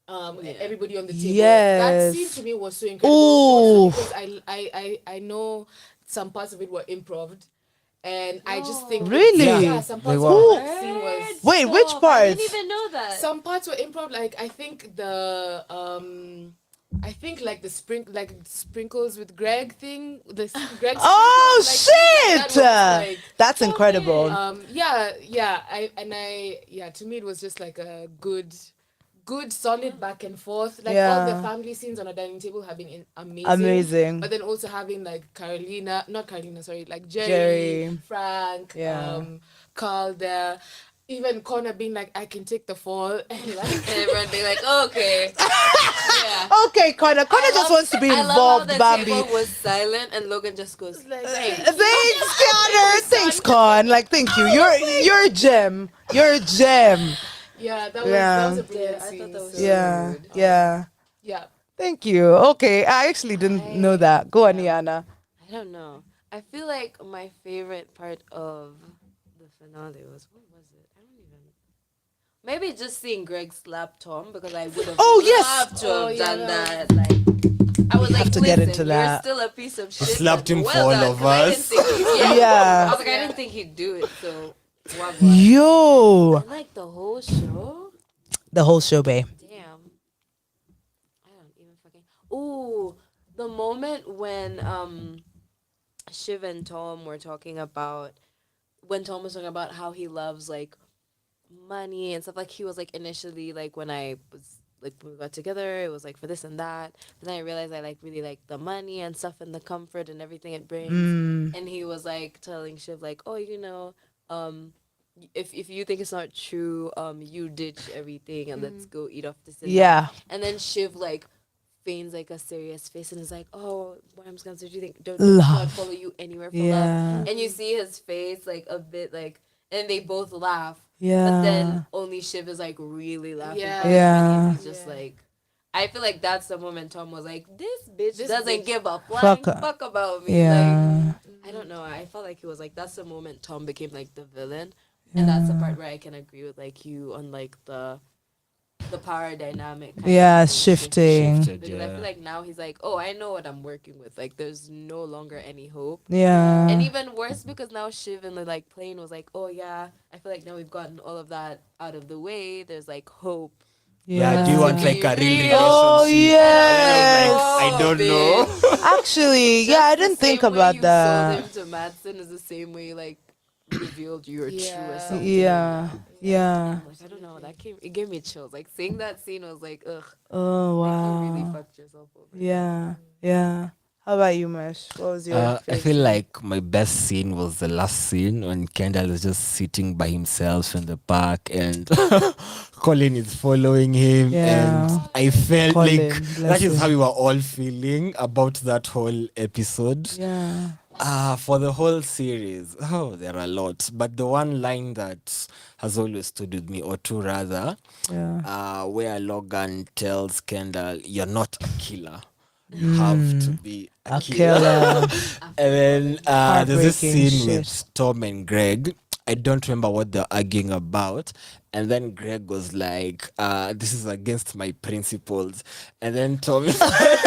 Everybody on the table. That scene Yes. to me was so incredible. Ooh. Also because I know some parts of it were improv. And I just think Really? yeah, some They parts were. of that scene was Wait, which I parts? didn't even know that. some parts were improv. Like I think the like the sprinkles with Greg thing. Greg. Oh sprinkles, shit! that was, like, That's incredible. to me it was just like a good solid back and forth. Like all the Yeah. family scenes on a dining table have been amazing. Amazing. But then also having like like Jerry, Jerry. Frank, Yeah. Carl there. Even Connor being like, I can take the fall. And like, And everyone being like, okay. Yeah. Okay, Connor. Connor just wants to be I love involved, how the Bambi. table was silent and Logan just goes, like, Thanks, Connor. Thanks, Con. Like, thank you. You're a gem. You're a gem. yeah, that Yeah. was a brilliant I thought scene. that was So Yeah. good. Yeah. Yeah. Thank you. Okay, I actually didn't know that. Go on, Iana. I don't know. I feel like my favorite part of the finale was, what was it? I don't even. Maybe just seeing Greg slap Tom because I would have Oh, yes. loved to have yeah, done no. that. Like, I was like, have to get listen, into you're that. still a piece of shit. slapped but him well for all done, of 'cause I didn't us. think I Yeah. was like, I didn't think he'd do it. So, wagwan. Yo. And like the whole show. The whole show, babe. Damn. I don't even fucking. Ooh, the moment when Shiv and Tom were talking about when Tom was talking about how he loves like money and stuff. Like he was like initially like when I was like when we got together, it was like for this and that. But then I realized I like really like the money and stuff and the comfort and everything it brings. And he was like telling Shiv like, oh, you know, if you think it's not true, you ditch everything and let's go eat off this. And Yeah. that. And then Shiv like feigns like a serious face and is like, oh, I'm just gonna do you think don't Love. God follow you anywhere for Yeah. love? And you see his face like a bit like, and they both laugh. Yeah. But then only Shiv is like really laughing. Yeah. properly, Yeah. and he's just like, I feel like that's the moment Tom was like, this bitch This doesn't bitch- give a flying Fuck- fuck about me. Yeah. Like, I don't know. I felt like he was like, that's the moment Tom became like the villain. And that's the part where I can agree with like you on like the power dynamic. kind Yeah, of shifting. Shifted, Because I yeah. feel like now he's like, oh, I know what I'm working with. Like, there's no longer any hope. Yeah. And even worse because now Shiv and the like plane was like, oh yeah, I feel like now we've gotten all of that out of the way. There's like hope. Yeah, do you want like a real relationship? Oh, yes. I don't know. Actually, yeah, I didn't think about You that. sold him to Madsen is the same way you like revealed you were true or Yeah. something. Yeah. Yeah. Like, I don't know. It gave me chills. Like seeing that scene was like, ugh. Oh, You really wow. fucked yourself over. Yeah. Yeah. How about you, Mesh? What was your I favorite? feel like my best scene was the last scene when Kendall is just sitting by himself in the park and Colin is following him. Yeah. And I felt Colin, like bless that is him. how we were all feeling about that whole episode. Yeah. For the whole series, there are a lot. But the one line that has always stood with me, or two rather, Yeah. where Logan tells Kendall, you're not a killer. You have to be a A killer. killer. And then there's this Heartbreaking scene shit. with Tom and Greg. I don't remember what they're arguing about. And then Greg was like, this is against my principles. And then Tom is like,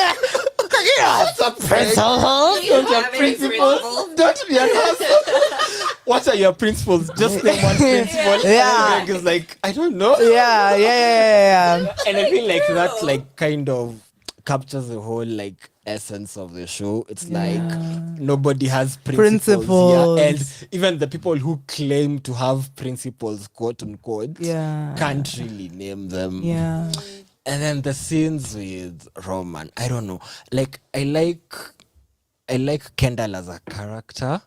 what's a principle? Don't your principles? Don't be an asshole. What are your principles? Just name one principle. Yeah. And Greg is like, I don't know. Yeah. And I feel like that like kind of captures the whole like essence of the show. It's like nobody has principles. Yeah. And even the people who claim to have principles, quote unquote, Yeah. can't really name them. Yeah. And then the scenes with Roman, I don't know. Like I like Kendall as a character,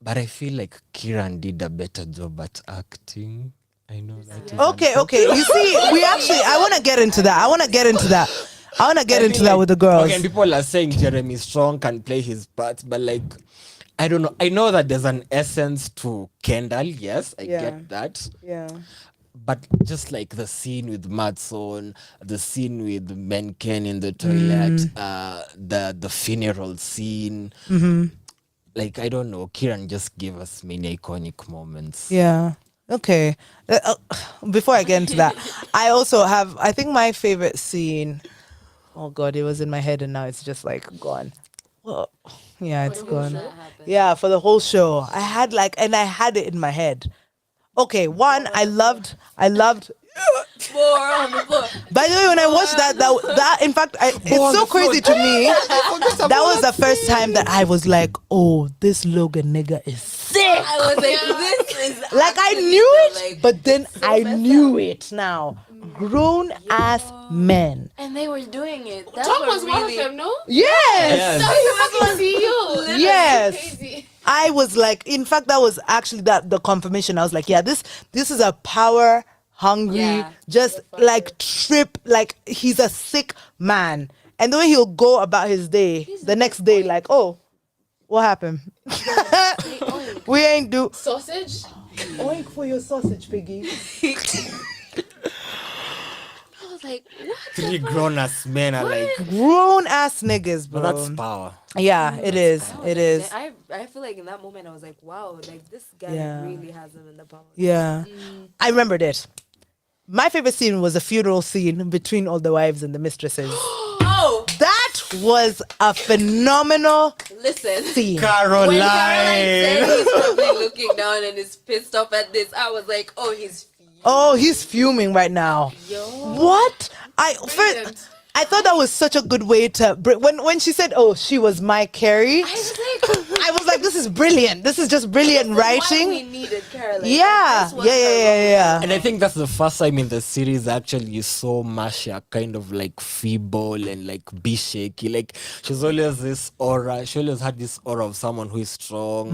but I feel like Kieran did a better job at acting. I know that. is Okay. You see, I want to get into that. I want to get into that I with the girls. Okay, and people are saying Jeremy Strong can play his part, but like I don't know. I know that there's an essence to Kendall. Yes, I Yeah. get that. Yeah. But just like the scene with Matson, the scene with Menken in the toilet, the funeral scene. Like, I don't know. Kieran just gave us many iconic moments. Yeah. Okay. Before I get into that, I think my favorite scene. Oh God, it was in my head and now it's just like gone. Well, yeah, it's gone. That happened. Yeah, for the whole show. I had it in my head. Okay, one, I loved More on the floor. by the way, when I watched that in fact, it's so crazy to me. That was the first time that I was like, oh, this Logan nigga is sick. I was like, this is Like I actually knew it, like, but then so I messed knew it now. Grown ass men. and they were doing it. That's Tom what was one of really- them, no? Yes. No, he's a fucking CEO. Yes. Crazy. I was like, in fact, that was actually the confirmation. I was like, yeah, this is a power hungry, Yeah. just like trip, like he's a sick man. And the way he'll go about his day, the next day, like, oh, what happened? We ain't do Sausage? oink for your sausage, piggy. I was like, what? 3 grown-ass men are like, Grown ass niggas, bro. well, that's power. Yeah, it is. It is. I feel like in that moment I was like, wow, like this guy Yeah. really has him in the palm. Yeah. I remembered it. My favorite scene was a funeral scene between all the wives and the mistresses. Oh, That was a phenomenal listen. scene. When Caroline said Caroline. he's probably looking down and is pissed off at this, I was like, oh, he's Oh, he's fuming right now. What? Brilliant. I thought that was such a good way to when she said, "Oh, she was my Carrie." I was like, "This is brilliant. This is just brilliant why we writing." needed Caroline. Yeah, This was yeah, her yeah, role. yeah. And I think that's the first time in the series actually you saw Masha kind of like feeble and like be shaky. Like she's always this aura. She always had this aura of someone who is strong,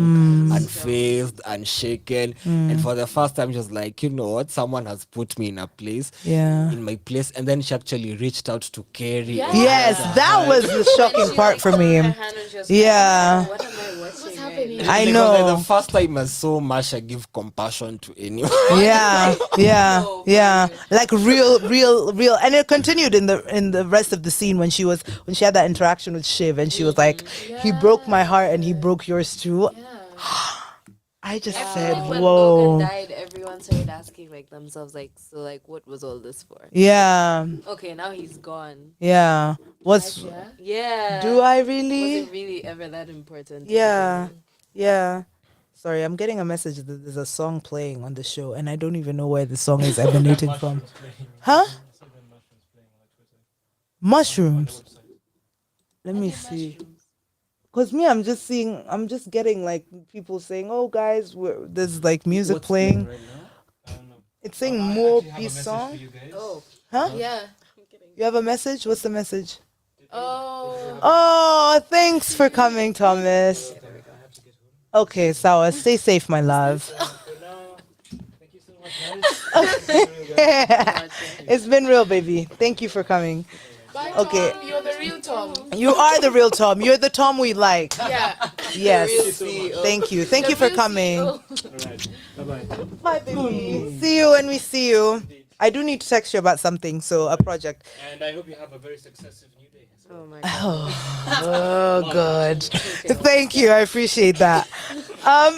unfazed, unshaken. And for the first time, she was like, you know what? Someone has put me in a place, Yeah. in my place. And then she actually reached out to Carrie. Yeah. Yes, that was the When shocking she, part like, for put me. her hand on just Yeah. like, what am I watching? What's right happening? now? I Because, know. like, the first time I saw Masha give compassion to anyone. Yeah, yeah, No, yeah. Like real, and it continued in the rest of the scene when she had that interaction with Shiv, and she was like, "He broke my heart, and he broke yours too." I just I feel said, like when "Whoa." Logan died, everyone started asking like themselves, like, so like, what was all this for? Yeah, Okay, now he's gone. yeah. What's Yeah. Yeah. do I Was really? it really ever that important? Yeah, yeah. Sorry, I'm getting a message that there's a song playing on the show, and I don't even know where the song is emanating from. Huh? Mushrooms. Let me see. Cause me, I'm just getting like people saying, "Oh, guys, there's like music playing." It's saying more peace song. Oh, Huh? Yeah. You have a message? What's the message? Oh. Oh, thanks for coming, Thomas. Okay, Sawa, stay safe, my love. It's been real, baby. Thank you for coming. Bye, Okay. Tom. You're the real Tom. You are the real Tom. You're the Tom we like. Yeah. Yes. Thank you. Thank you for coming. Bye, baby. See you when we see you. I do need to text you about something, so a project. And I hope you have a very successive new day. oh my god. Oh, good. Thank you. I appreciate that.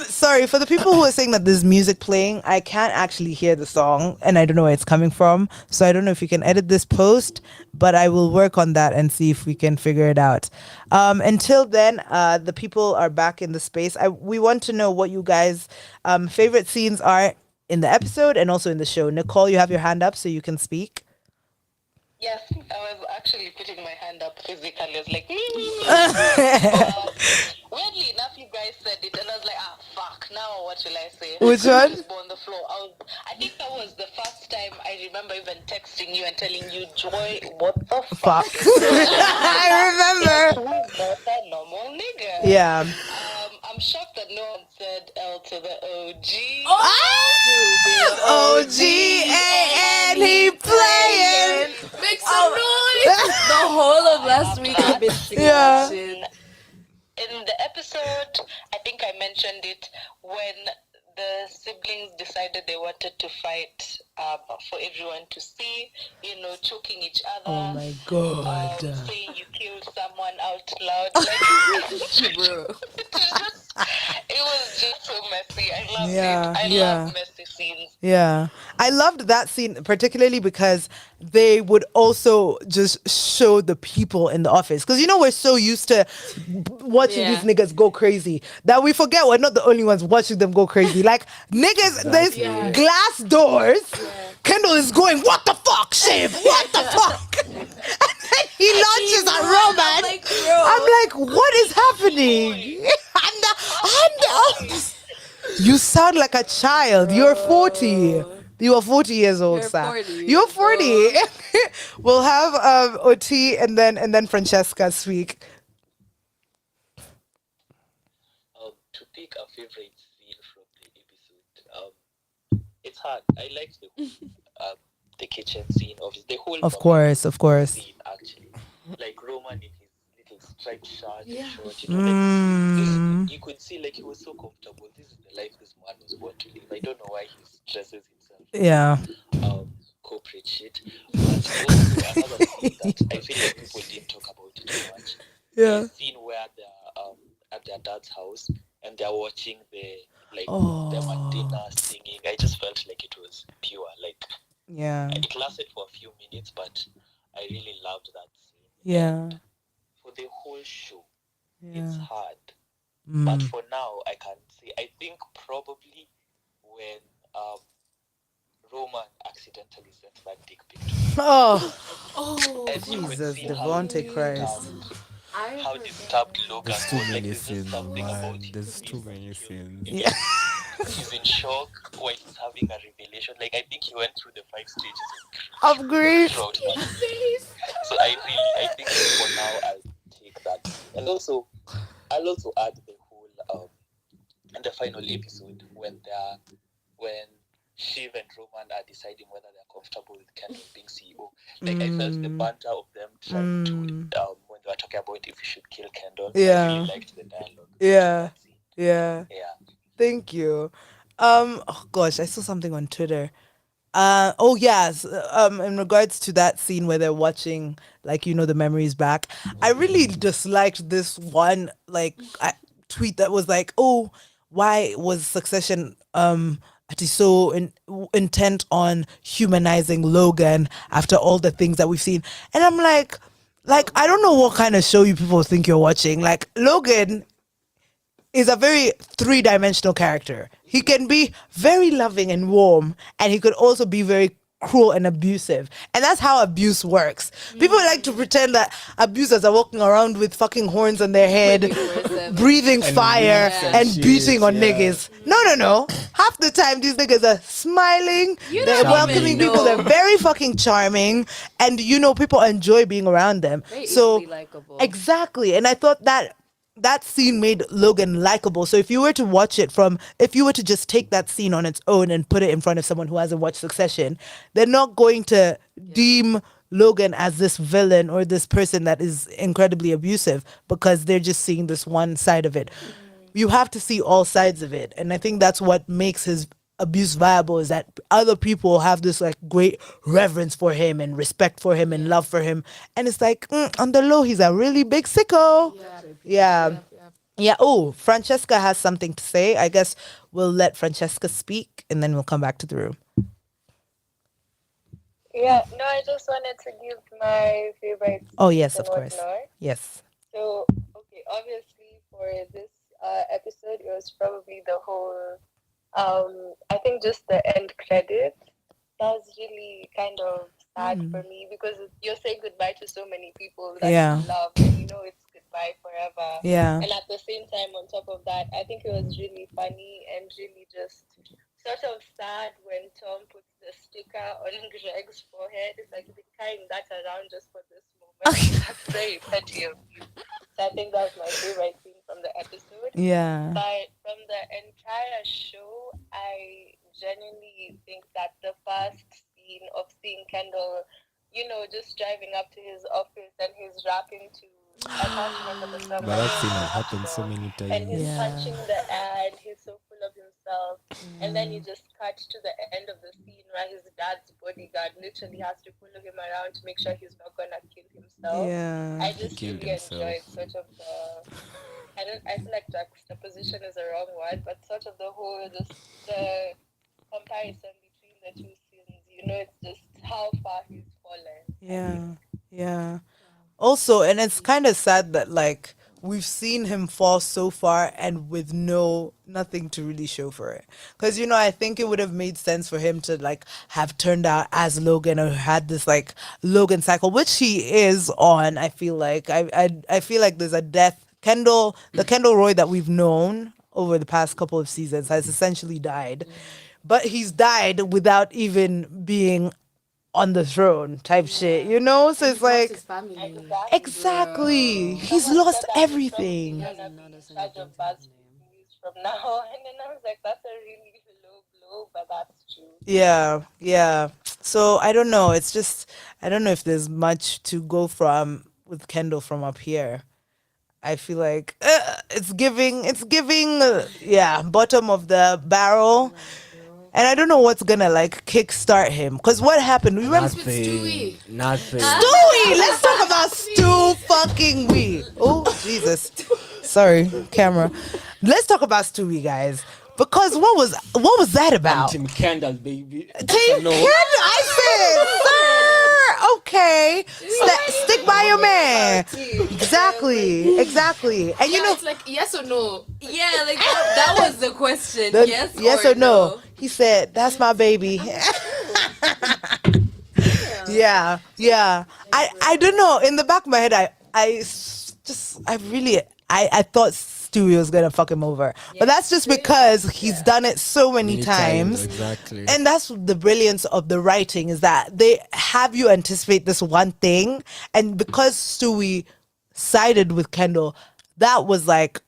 Sorry for the people who are saying that there's music playing. I can't actually hear the song, and I don't know where it's coming from. So I don't know if you can edit this post, but I will work on that and see if we can figure it out. Until then, the people are back in the space. We want to know what you guys' favorite scenes are in the episode and also in the show. Nicole, you have your hand up so you can speak. Yes, I was actually putting my hand up physically. I was like, weirdly enough, you guys said it, and I was like, fuck. Now what will I say? Which one? Just on the floor. I think that was the first time I remember even texting you and telling you, Joy, what the fuck? I remember. Who's not a normal nigga? Yeah. I'm shocked that no one said L to the OG. OGAN, he playing. Make some noise. The whole of last week I've been singing Yeah. that shit. In the episode, I think I mentioned it when the siblings decided they wanted to fight for everyone to see, choking each other. Oh my God. Saying you killed someone out loud. Like, Bro. it was just so messy. I loved Yeah, it. I yeah. love messy scenes. Yeah. I loved that scene particularly because they would also just show the people in the office. Because, we're so used to watching these Yeah. niggas go crazy that we forget we're not the only ones watching them go crazy. Like, niggas, there's Yeah. glass doors. Yeah. Kendall is going, what the fuck, Shiv? What the fuck? And then he launches a Roman. I'm like, bro. I'm like, what is happening? You sound like a child. You're 40. You are 40 years old, You're sir. 40, You're 40. bro. We'll have OT and then Francesca speak. To pick a favorite scene from the episode, it's hard. I liked the kitchen scene of the whole. Of course. Scene actually, like Roman in his little striped shirt, and short. You could see like he was so comfortable. This is the life this man was born to live. I don't know why he stresses himself. Yeah. Corporate shit. But also another scene that I feel like people didn't talk about it too much. Yeah. The scene where they're at their dad's house and they're watching them at dinner singing. I just felt like it was pure. Like Yeah. it lasted for a few minutes, but I really loved that scene. Yeah. And for the whole show, it's Yeah. hard. But for now, I can say I think probably when Roman accidentally sent that dick pic to me. Oh, And you could Jesus, see Devontae Christ. how disturbed Logan There's too was. Like many there's just scenes, something about man. him. There's too many scenes. Yeah. He's in shock while he's having a revelation. Like I think he went through the 5 stages Of grief. throughout that. So I think for now I'll take that. And also I'll also add the whole in the final episode when Shiv and Roman are deciding whether they're comfortable with Kendall being CEO. Like I felt the banter of them trying to when they were talking about if we should kill Kendall. Yeah. I really liked the dialogue. Yeah. Yeah. Yeah. Thank you. Oh gosh, I saw something on Twitter. Oh yes. In regards to that scene where they're watching, like the memories back, I really disliked this one tweet that was like, "Oh, why was Succession so intent on humanizing Logan after all the things that we've seen?" And I'm like, I don't know what kind of show you people think you're watching. Like Logan is a very three-dimensional character. He can be very loving and warm, and he could also be very cruel and abusive. And that's how abuse works. People like to pretend that abusers are walking around with fucking horns on their head, breathing fire and shit, beating on yeah. niggas. No. Half the time these niggas are smiling, they're don't welcoming even people, know. they're very fucking charming, and people enjoy being around them. Very So easily likable. exactly. And I thought that scene made Logan likable. So if you were to just take that scene on its own and put it in front of someone who hasn't watched Succession, they're not going to deem Logan as this villain or this person that is incredibly abusive because they're just seeing this one side of it. You have to see all sides of it. And I think that's what makes his abuse viable, is that other people have this like great reverence for him and respect for him and love for him, and it's like on the low he's a really big sicko. Yeah. Oh, Francesca has something to say. I guess we'll let Francesca speak and then we'll come back to the room. Yeah, no, I just wanted to give my favorite. Oh yes, and of course. whatnot. Yes. So, okay, obviously for this episode, it was probably the whole, I think just the end credit. That was really kind of sad for me because you're saying goodbye to so many people that Yeah. you love and it's goodbye forever. Yeah. And at the same time, on top of that, I think it was really funny and really just sort of sad when Tom puts the sticker on Greg's forehead. It's like you've been carrying that around just for this moment. That's very petty of you. So I think that was my favorite thing from the episode. Yeah. But from the entire show, I genuinely think that the first scene of seeing Kendall, just driving up to his office and he's rapping to I can't remember the song. But that scene has it's happened so many and he's Yeah. punching the ad. He's so full of himself, and then you just cut to the end of the scene where his dad's bodyguard literally has to follow him around to make sure he's not gonna kill himself. Yeah. I just killed really himself. enjoyed sort of the. I feel like juxtaposition is a wrong word, but sort of the whole the comparison between the two scenes. You know, it's just how far he's fallen. Yeah. Yeah. Also, and it's kind of sad that like we've seen him fall so far and with nothing to really show for it. Because I think it would have made sense for him to like have turned out as Logan or had this like Logan cycle, which he is on. I feel like I feel like there's a death. The Kendall Roy that we've known over the past couple of seasons has essentially died, but he's died without even being on the throne type shit, So it's He lost like his family. exactly, he's Someone lost said that he's everything. probably gonna be in charge of BuzzFeed from now on, and then I was like, that's a really low blow, but that's true. Yeah. So I don't know. It's just I don't know if there's much to go from with Kendall from up here. I feel like it's giving, yeah, bottom of the barrel. And I don't know what's gonna like kickstart him. Cause what happened? We remember Stewie. Nothing. Stewie. Let's talk about Stu fucking Wee. Oh Jesus, sorry, camera. Let's talk about Stewie, guys. Because what was that about? Team Kendall, baby. Team No. Kendall, I said, sir, okay, stick by your man. Exactly. And Yeah, it's like yes or no. Yeah, like that was the question. the- yes or no? He said, "That's my baby." Yeah. I don't know. In the back of my head, I thought Stewie was gonna fuck him over, but that's just because he's done it so many times. Exactly. And that's the brilliance of the writing, is that they have you anticipate this one thing, and because Stewie sided with Kendall, that was like,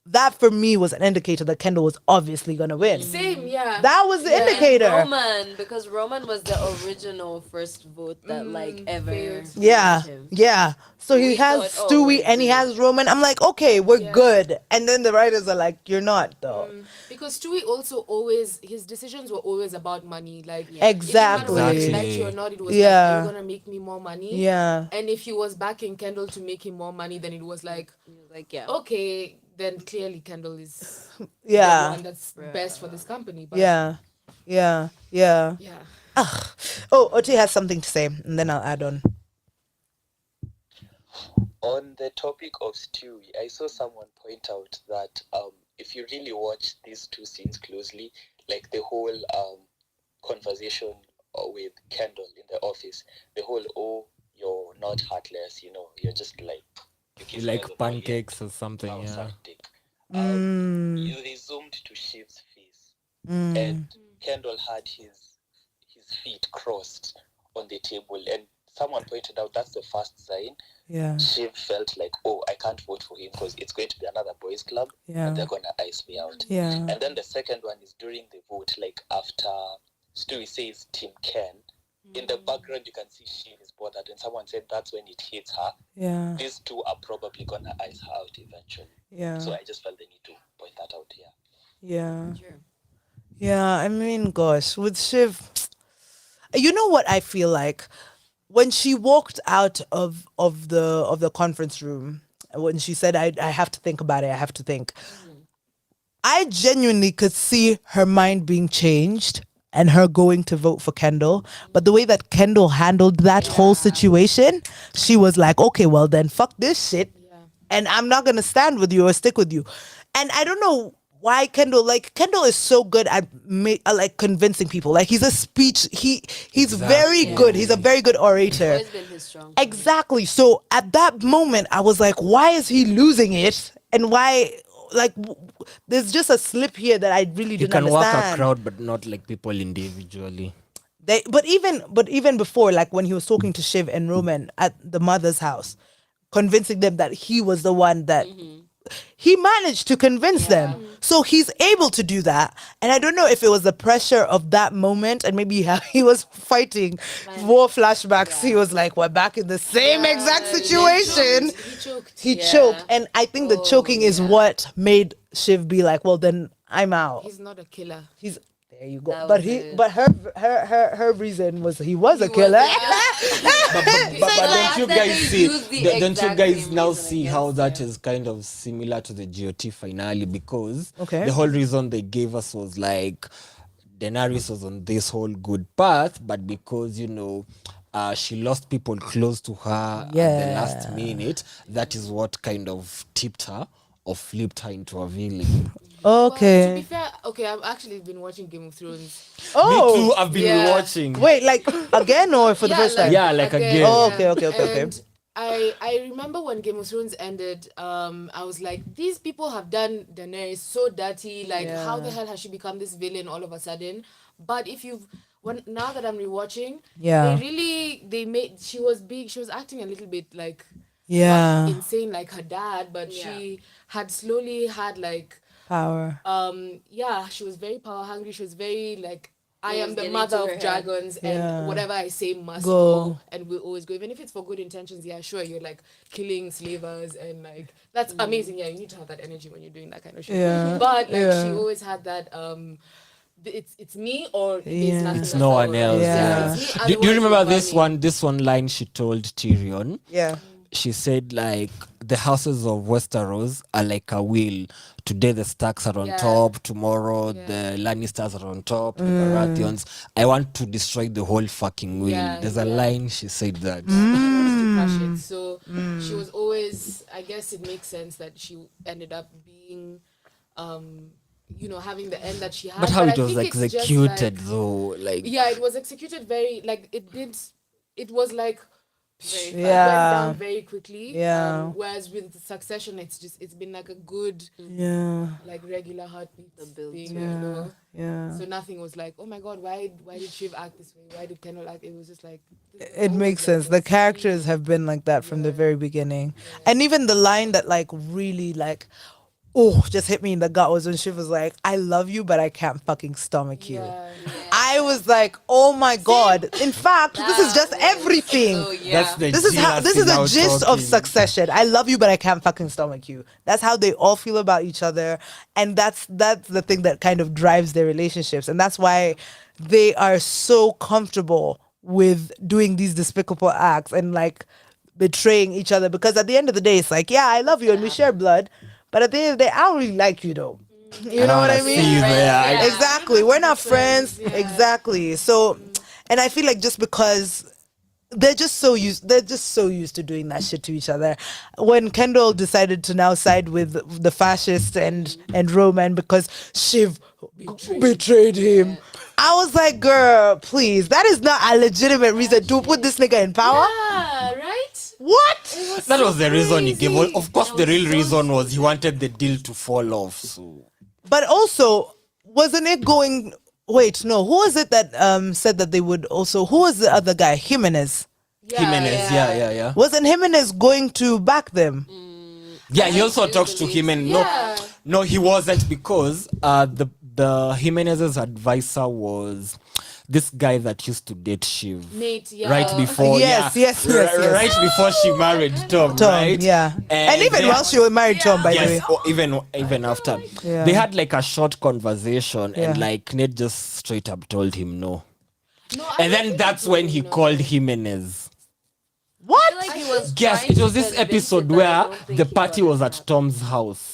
that for me was an indicator that Kendall was obviously gonna win. Same, yeah. That was the indicator. Roman, because Roman was the original first vote that like ever. failed. Yeah, finished him. yeah. So he We has thought, Stewie we're and he good. has Roman. I'm like, okay, we're good. And then the writers are like, you're not though. Because Stewie also always, his decisions were always about money. Like Exactly. It didn't matter whether he liked Exactly. you or not. It was Yeah. like, you're gonna make me more money. Yeah, And if he was backing Kendall to make him more money, then it was like, Like yeah. okay, then clearly Kendall is the yeah, one that's best for this company. But yeah. yeah. Oh, Oti has something to say, and then I'll add on. On the topic of Stewie, I saw someone point out that if you really watch these two scenes closely, like the whole conversation with Kendall in the office, the whole, oh, you're not heartless, you're just like you You kiss like girls on the pancakes or something, mouth, yeah. something. They zoomed to Shiv's face, and Kendall had his feet crossed on the table, and someone pointed out that's the first sign. Yeah, Shiv felt like, oh, I can't vote for him because it's going to be another boys' club and they're gonna ice me out. yeah, And then the second one is during the vote, like after Stewie says Team Ken, in the background you can see Shiv is bothered, and someone said that's when it hits her. yeah, These two are probably gonna ice her out eventually. yeah, So I just felt the need to point that out here. yeah. Sure. Yeah, I mean, gosh, with Shiv, you know what I feel like when she walked out of the conference room, when she said, "I have to think about it. I have to think." I genuinely could see her mind being changed and her going to vote for Kendall. But the way that Kendall handled that whole situation, she was like, "Okay, well then, fuck this shit, and I'm not gonna stand with you or stick with you." And I don't know why Kendall is so good at like convincing people. Like he's a speech, he's very good. He's a very good orator. Always been his strong. Exactly. So at that moment, I was like, why is he losing it? And why, like, there's just a slip here that I really You didn't can understand. work a crowd, but not like people individually. But even before, like when he was talking to Shiv and Roman at the mother's house, convincing them that he was the one that he managed to convince them. So he's able to do that. And I don't know if it was the pressure of that moment and maybe how he was fighting war flashbacks. He was like, we're back in the same exact situation. He choked. He choked. And I think the choking is what made Shiv be like, well, then I'm out. He's not a killer. He's there you go. That But was he it. but her reason was he was a killer. But don't you that guys they see? use the Don't you exact guys same now reason see how against that him. is kind of similar to the GOT finale? Because Okay. the whole reason they gave us was like Daenerys was on this whole good path, but because she lost people close to her at the last minute, that is what kind of tipped her or flipped her into a villain. Well, to be Okay. fair, okay, I've actually been watching Game of Thrones. Me Oh too, I've been Yeah. watching. wait, like again or for the first time? Yeah, like again. Oh, okay. And I remember when Game of Thrones ended, I was like, these people have done Daenerys so dirty. Like, how the hell has she become this villain all of a sudden? But now that I'm rewatching, Yeah. she was acting a little bit like Yeah. insane like her dad, but she had slowly had like Power. she was very power hungry. She was very like, I It am was the getting mother to of her head. dragons, Yeah. and whatever I say must Go. go and will always go. Even if it's for good intentions, yeah, sure, you're like killing slavers and like that's amazing. Yeah, you need to have that energy when you're doing that kind of shit. Yeah. But like she Yeah. always had that it's me or Yeah. there's nothing It's else no that one will- else. Yeah. it's me, Do you otherwise remember you'll this burn me. This one line she told Tyrion? Yeah. She said like the houses of Westeros are like a wheel. Today the Starks are on Yeah. top. Tomorrow the Lannisters are on top. The Baratheons. I want to destroy the whole fucking wheel. Yeah, There's a yeah. line she said that. She wanted to crush it. So she was always, I guess it makes sense that she ended up being, having the end that she had. But how it I was think it's just executed like- though, like yeah, it was executed very, like, it was like, Very went Yeah. down very quickly. Yeah. Whereas with the Succession, it's been like a good, Yeah. like regular heartbeat The build thing, to you know? Yeah. So nothing was like, oh my God, why did Shiv act this way? Why did Kendall act? It was just like, It makes sense. The characters have been like that from the very beginning. And even the line that like really like just hit me in the gut was when she was like, I love you, but I can't fucking stomach you. yeah. I was like, oh my God. In fact, this is just everything. So yeah. that's the This is the now gist of talking. Succession. I love you, but I can't fucking stomach you. That's how they all feel about each other, and that's the thing that kind of drives their relationships, and that's why they are so comfortable with doing these despicable acts and like betraying each other. Because at the end of the day, it's like, yeah, I love you and we share blood, but at the end of the day, I don't really like you though. You know what I wanna mean? see you there. Yeah. Exactly. We're not friends. Yeah. Exactly. So, and I feel like just because they're just so used to doing that shit to each other. When Kendall decided to now side with the fascists and Roman because Shiv betrayed him, I was like, girl, please, that is not a legitimate reason to put this nigga in power. Yeah, right? What? That was the reason he gave. crazy. Of course, the real reason was he wanted the deal to fall off. So But also, wasn't it going? Wait, no. Who was it that said that they would also? Who was the other guy? Jimenez. Jimenez, yeah. Wasn't Jimenez going to back them? Yeah, he also talked to him, and no, he wasn't, because the Jimenez's advisor was this guy that used to date Shiv. Nate, yeah. Right before, Yes, yes. right before she married Tom, right? Yeah. And even they- while she was married Tom, by the way. Yes, or even after. Yeah. They had like a short conversation, and Yeah. like Nate just straight up told him no. No, I And don't then think that's he when told he him no. called Jimenez. What? I feel like he was Yes, trying it was to this convince episode it, but I where don't think the he party got was it. at Tom's house.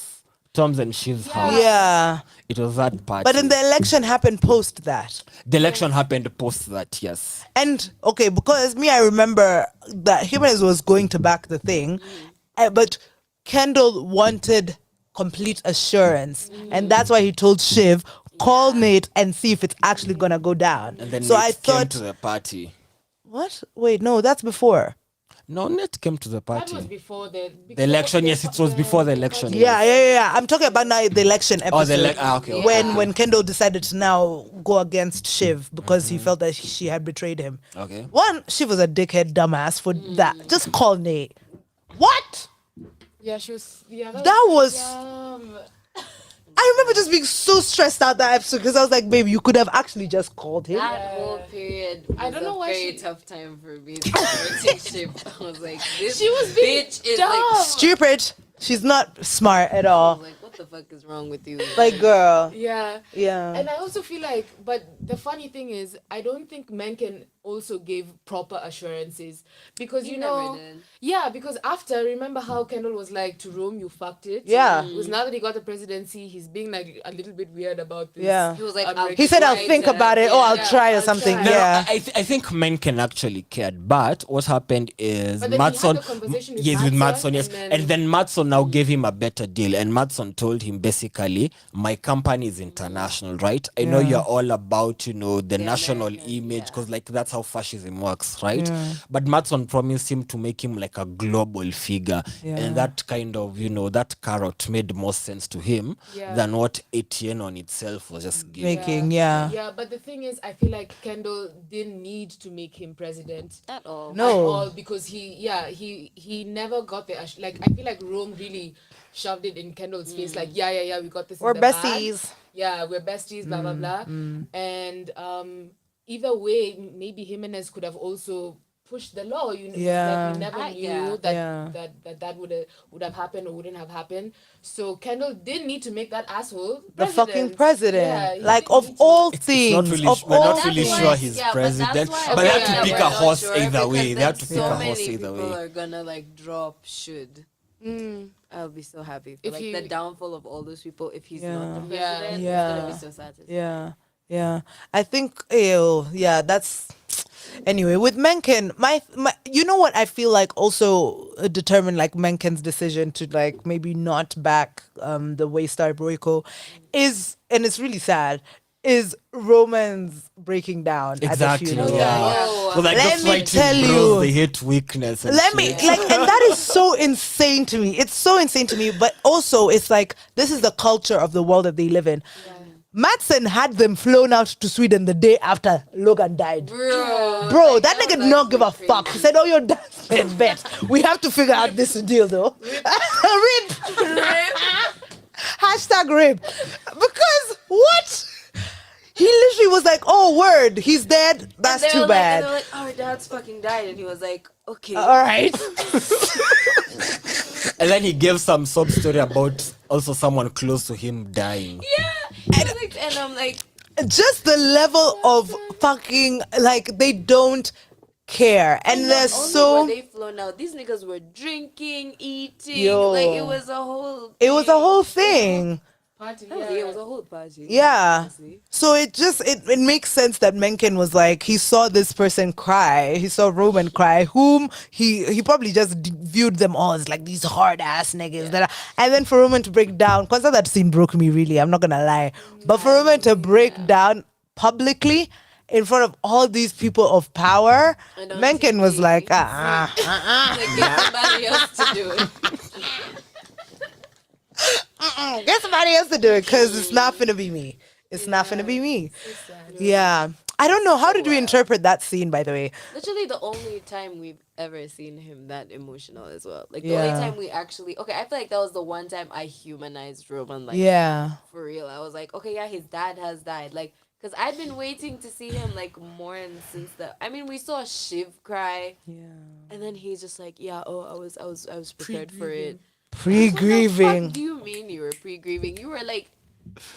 Tom's and Shiv's house. Yeah. It was that party. But then the election happened post that. the election happened post that, yes. And okay, because me, I remember that Jimenez was going to back the thing, but Kendall wanted complete assurance, and that's why he told Shiv, call Nate and see if it's actually gonna go down. And then so Nate I came thought, to the party. what? Wait, no, that's before. No, Nate came to the That party. was before the election, yes, it was before the election. Yeah. I'm talking about now the election episode. Oh, the okay. When Kendall decided to now go against Shiv because he felt that she had betrayed him. Okay. One, Shiv was a dickhead dumbass for that. Just call Nate. What? Yeah, she was. Yeah, That was. Yum. I remember just being so stressed out that episode because I was like, baby, you could have actually just called him. That whole period was I don't know a why very she- tough time for me to critique Shiv. I was like, this She was being bitch is dumb. like, Stupid. She's not smart at I all. was like, what the fuck is wrong with you? Like, girl. Yeah. Yeah. And I also feel like, but the funny thing is, I don't think Mencken also gave proper assurances because He you never know, did. yeah, because after remember how Kendall was like to Rome, you fucked it. Yeah. Because now that he got the presidency, he's being like a little bit weird about this. Yeah. He was like, unbreakable- He said, I'll Right, think yeah. about it. Or I'll Yeah, try or I'll something. try. No, Yeah. I think Mencken actually cared, but what happened is But then he had Matson, the conversation with yes, with Madsson, Matson, yes, and and then Matson now gave him a better deal, and Matson told him basically, my company is international, right? I know Yeah. you're all about the national American, image yeah. because like that's how fascism works, right? But Matson promised him to make him like a global figure, Yeah. and that kind of that carrot made more sense to him Yeah. than what Etienne on itself was just giving. Making, yeah. Yeah, but the thing is, I feel like Kendall didn't need to make him president. At all. No. At all because he never got the like I feel like Rome really shoved it in Kendall's face like yeah we got this in We're the bag. besties. Yeah, we're besties, blah blah blah. And either way, maybe Jimenez could have also pushed the law. You know, Yeah. like we never knew Yeah. that, Yeah. that would have happened or wouldn't have happened. So Kendall didn't need to make that asshole The fucking president. Yeah, he like, didn't of need to. all It's things. not really, of we're all not really That's sure why- he's yeah, but president, that's why but I they feel have to like pick we're a not horse sure either way. because They have then to pick a so horse many either people way. are gonna like drop should. I'll be so happy for If like he- the downfall of all those people if he's Yeah. not the Yeah. president. Yeah. It's gonna be so sad to see. Yeah. I think, yeah, that's. Anyway, with Mencken, my, you know what I feel like also determined like Mencken's decision to like maybe not back the Waystar Boyko is, and it's really sad, is Roman's breaking down at the Exactly. funeral. Yeah. Oh, Well, like Let the me fighting tell bros, you. they hate weakness. And Let me shit. like, and that is so insane to me. It's so insane to me, but also it's like this is the culture of the world that they live in. Madsen had them flown out to Sweden the day after Logan died. Bro, that nigga did not give a fuck. He said, "Oh, your dad's dead, bet. We have to figure out this deal, though." Rip. Hashtag rip. Because what? He literally was like, "Oh, word, he's dead. That's And they too were bad." Like, our dad's fucking died, and he was like, okay. All right. And then he gave some sob story about also someone close to him dying. And I'm like, Just the level of fucking like they don't care, and they're not only so. were they flown out, these niggas were drinking, eating. Yo. Like it was a whole. It was a whole thing. Party, Hell yeah, it was a whole party. Yeah. honestly. So it makes sense that Mencken was like, he saw this person cry. He saw Roman cry, whom he probably just viewed them all as like these hard ass niggas. That are, and then for Roman to break down, because that scene broke me really, I'm not going to lie. But for Roman to break down publicly in front of all these people of power, And on Mencken was TV. like, Like get somebody else to do it. get somebody else to do it because it's not finna be me. It's not finna be me. Yeah. I don't know. How did we interpret that scene, by the way? Literally the only time we've ever seen him that emotional as well. Like the Yeah. only time we actually I feel like that was the one time I humanized Roman like Yeah. for real. I was like, okay, yeah, his dad has died. Like, because I'd been waiting to see him like mourn since we saw Shiv cry, Yeah. and then he's just like, yeah, oh, I was prepared for it. What the Pre-grieving. fuck do you mean you were pre-grieving? You were like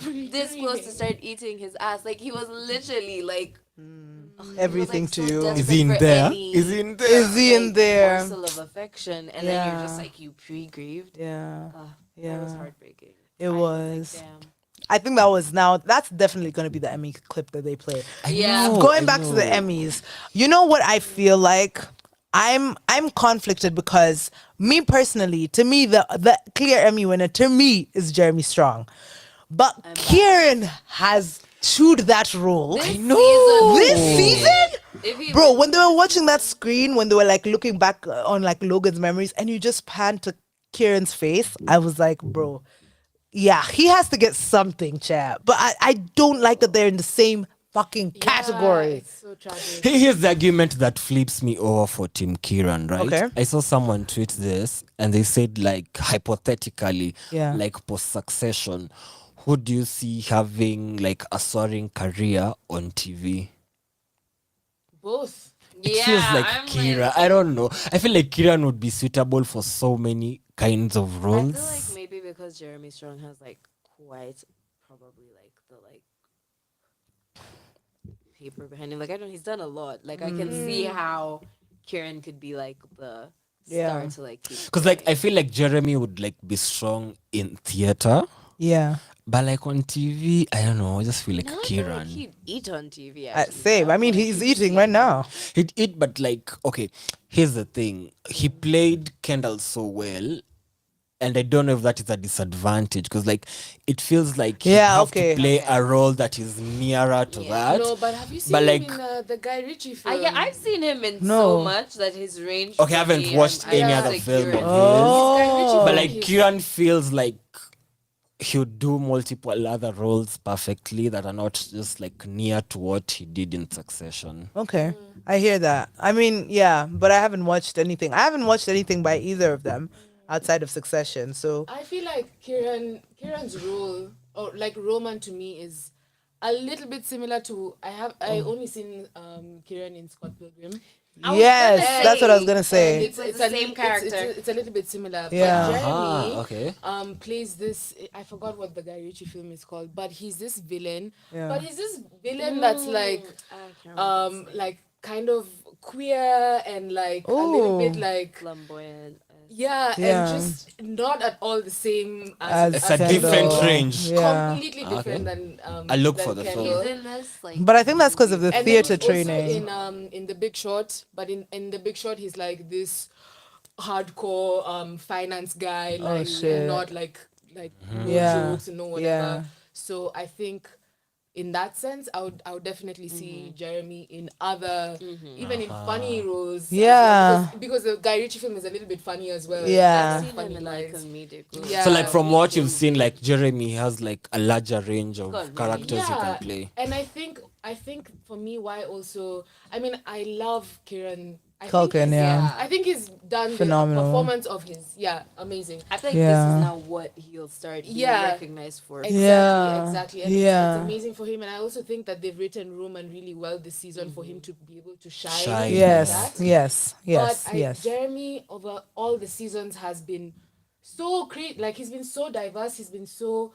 this close to start eating his ass. Like he was literally like Everything to you. Is he in there? Is he in there? Is he in there? Morsel of affection, and then you're just Yeah. like you pre-grieved. Yeah. That was Yeah. heartbreaking. It I was. like, damn. I think that's definitely going to be the Emmy clip that they play. Yeah. Going back to the Emmys, you know what I feel like? I'm conflicted because me personally, to me, the clear Emmy winner to me is Jeremy Strong. But Kieran has chewed that role. This season- This season? If he Bro, when they were watching that screen, when they were like looking back on like Logan's memories, and you just pan to Kieran's face, I was like, bro, yeah, he has to get something, chat. But I don't like that they're in the same fucking category. Yeah, it's so tragic. Here's the argument that flips me over for Tim Kieran, right? Okay. I saw someone tweet this and they said, like, hypothetically, Yeah. like post Succession, who do you see having like a soaring career on TV? Both. It feels like Kieran. I don't know. I feel like Kieran would be suitable for so many kinds of I roles. feel like maybe because Jeremy Strong has like quite probably like the like paper behind him. Like I don't. He's done a lot. Like I can see how Kieran could be like the Yeah. star to like keep. Because like I going. feel like Jeremy would like be strong in theater, Yeah. but like on TV, I don't know. I just feel like No, I feel Kieran. like he'd eat on TV. Uh, Actually. same. I mean, Like, he's he'd eating eat. right now. He'd eat, but like, okay, here's the thing. He played Kendall so well, and I don't know if that is a disadvantage because, like, it feels like you Yeah, have okay. to play a role that is nearer to that. No, but have you seen But, him like- in the Guy Ritchie film? Yeah, I've seen him in No. so much that his range. Okay, I for haven't me, watched I'm any other like film Kieran. of Oh. Guy Ritchie but film, like he's- Kieran feels like he would do multiple other roles perfectly that are not just like near to what he did in Succession. Okay. I hear that. I mean, yeah, but I haven't watched anything. I haven't watched anything by either of them outside of Succession. So I feel like Kieran's role, or like Roman to me, is a little bit similar to I only seen Kieran in Scott Pilgrim. yes, gonna that's what I was say, gonna And say. It's the same character. It's a little bit similar. Yeah. But Ah, Jeremy okay. plays this. I forgot what the Guy Ritchie film is called, but he's this villain. Yeah. But he's this villain that's like I can't remember his name. like kind of queer and like a little bit Ooh. like Flamboyant. yeah, Yeah. and just not at all the same As It's a Kendall. different range. Yeah. completely different than I look than for the Kendall. He's in this like. But I think that's because of the And then theater he's also training. in The Big Short, but in The Big Short he's like this hardcore finance guy, like shit. not like no Yeah. jokes and no whatever. Yeah. So I think in that sense, I would definitely see Jeremy in other, even in funny roles. as well, Yeah. because the Guy Ritchie film is a little bit funny as well. Yeah. I've Like, seen funny him in like lines. comedic roles. Yeah. So like from what you've seen, like Jeremy has like a larger range of Got characters you Yeah, can play. and I think for me, why also, I mean, I love Kieran. I Culkin, think he's- yeah. I think he's done Phenomenal. the performance of his, amazing. I feel like Yeah. this is now what he'll start being Yeah. recognized for. Exactly, Yeah. exactly. And Yeah. it's amazing for him. And I also think that they've written Roman really well this season for him to be able to shine. Shine. like Yes, that. yes, yes, But yes. Jeremy, over all the seasons, has been so great. Like, he's been so diverse. He's been so.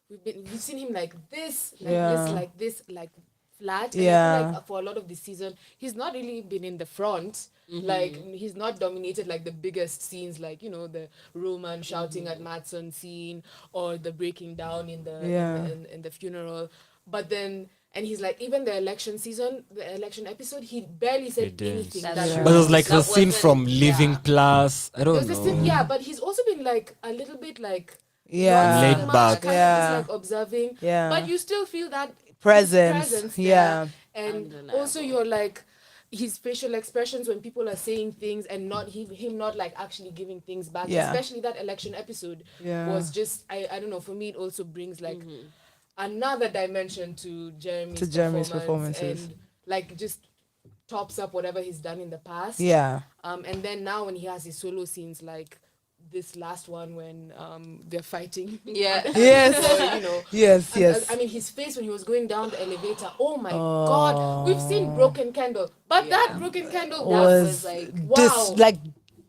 We've seen him like this, like this, like flat. And I Yeah. feel like for a lot of the season, he's not really been in the front. Like, he's not dominated like the biggest scenes, like, you know, the Roman shouting at Matson scene or the breaking down in the Yeah. in the funeral. But then. And he's like, even the election season, the election episode, he barely said did. anything. That's that true. But it was like That the scene wasn't- from Living Plus. I There don't was this know. thing, but he's also been like a little bit like Yeah. Laid not so much, back. kind Yeah. of just like observing. Yeah. But you still feel that Presence, there. yeah. And Undeniable. also you're like his facial expressions when people are saying things and not him not like actually giving things back. Yeah. Especially that election episode Yeah. was just I don't know, for me it also brings like another dimension to Jeremy's performances. and like just tops up whatever he's done in the past. Yeah. And then now when he has his solo scenes like this last one when they're fighting. Yeah. Yes. Or, you know. Yes, And, yes. I mean his face when he was going down the elevator. Oh my god. We've seen Broken Candle. But that Broken Candle Was like Dis- wow. like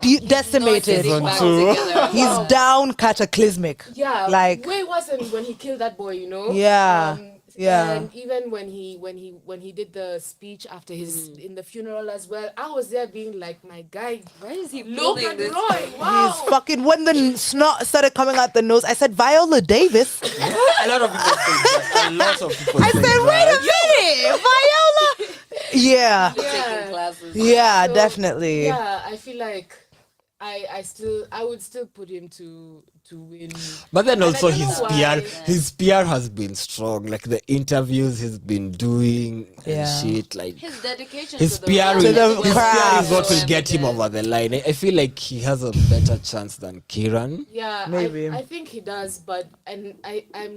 decimated. Not getting back True. together. He's down cataclysmic. yeah, like- way worse than when he killed that boy, you know. Yeah, yeah. And even when he did the speech after his in the funeral as well, I was there being like, my guy, Why is he look building at this? Roy. Wow. He's fucking when the snot started coming out the nose. I said Viola Davis. A lot of people say that. A lot of people I say said, wait a that. minute, Viola. Yeah, Taking classes. yeah, So, definitely. Yeah, I feel like I would still put him to win. But then And I also don't know his PR has been strong. Like the interviews he's been doing Yeah. and shit. Like His dedication his to PR, the To the role his was craft. PR is what so will get him evident. over the line. I feel like he has a better chance than Kiran. Yeah, Maybe. I think he does, but I'm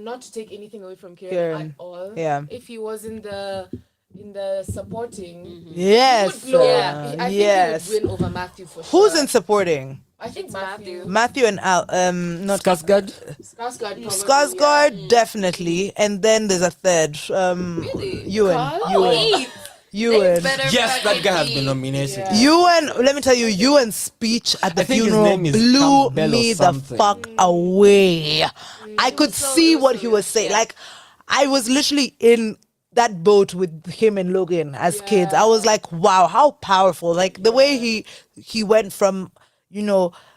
not to take anything away from Kieran Kieran, at all. yeah. If he was in the supporting, Yes. he would blow. Yeah. I think yes. he would win over Matthew for Who's sure. in supporting? I think Matthew. Matthew and Al. Not Skarsgård? Skarsgård. probably, Skarsgård, definitely, and then there's a third. Really? Ewan. Carl? Ewan. Ewan. Yes, that guy has been nominated. Yeah. Ewan, let me tell you, Ewan's speech at the I think his funeral name is blew Campbell or me the something. fuck away. I could see what he was saying. Like, I was literally in that boat with him and Logan as kids. I was like, wow, how powerful. Like, the way he went from,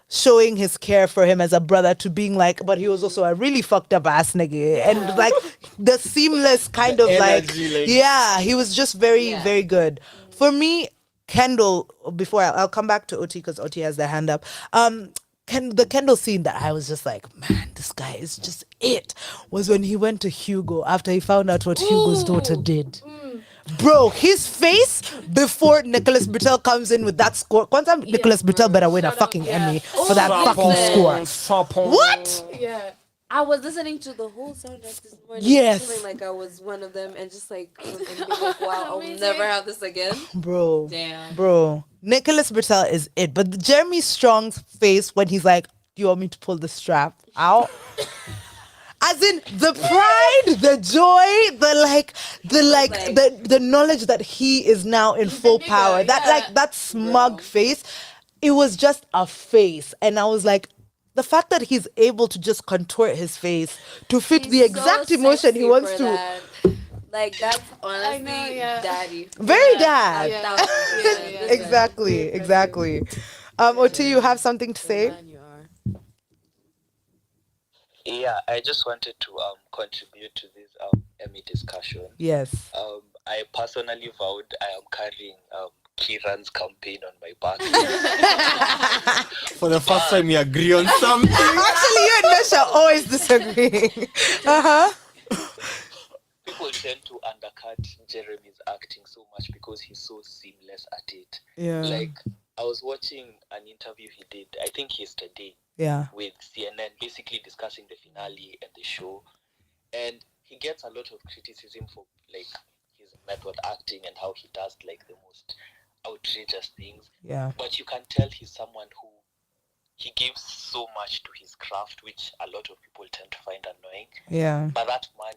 showing his care for him as a brother to being like, but he was also a really fucked up ass nigga. And like the seamless kind of energy, like- yeah, he was just very, very good. For me, Kendall, before I'll come back to OT because OT has their hand up. The Kendall scene that I was just like, man, this guy is just it, was when he went to Hugo after he found out what Hugo's daughter did. Bro, his face before Nicholas Britell comes in with that score. Quantum Nicholas Britell better win a fucking Emmy for that fucking score. What? Yeah. I was listening to the whole soundtrack this morning. Yes. Feeling like I was one of them and just like, being like wow, I'll never have this again. Bro. Damn. Bro. Nicholas Britell is it. But Jeremy Strong's face when he's like, do you want me to pull the strap out? As in the pride, the joy, the knowledge that he is now in full power. That smug face. It was just a face. And I was like, the fact that he's able to just contort his face to fit the He's exact so emotion he sexy wants for to. that. Like that's honestly daddy. Very dad. Yeah. Exactly. Oti, you have something to say? Man, you are. Yeah, I just wanted to contribute to this Emmy discussion. Yes. I personally vowed I am carrying Kiran's campaign on my back. For the first time, you agree on something. Actually, you and Nesha always disagree. People tend to undercut Jeremy's acting so much because he's so seamless at it. Yeah. Like, I was watching an interview he did, I think yesterday, Yeah. with CNN, basically discussing the finale and the show. And he gets a lot of criticism for, like, his method acting and how he does, like, the most outrageous things. Yeah. But you can tell he's someone who he gives so much to his craft, which a lot of people tend to find annoying. Yeah. But that man,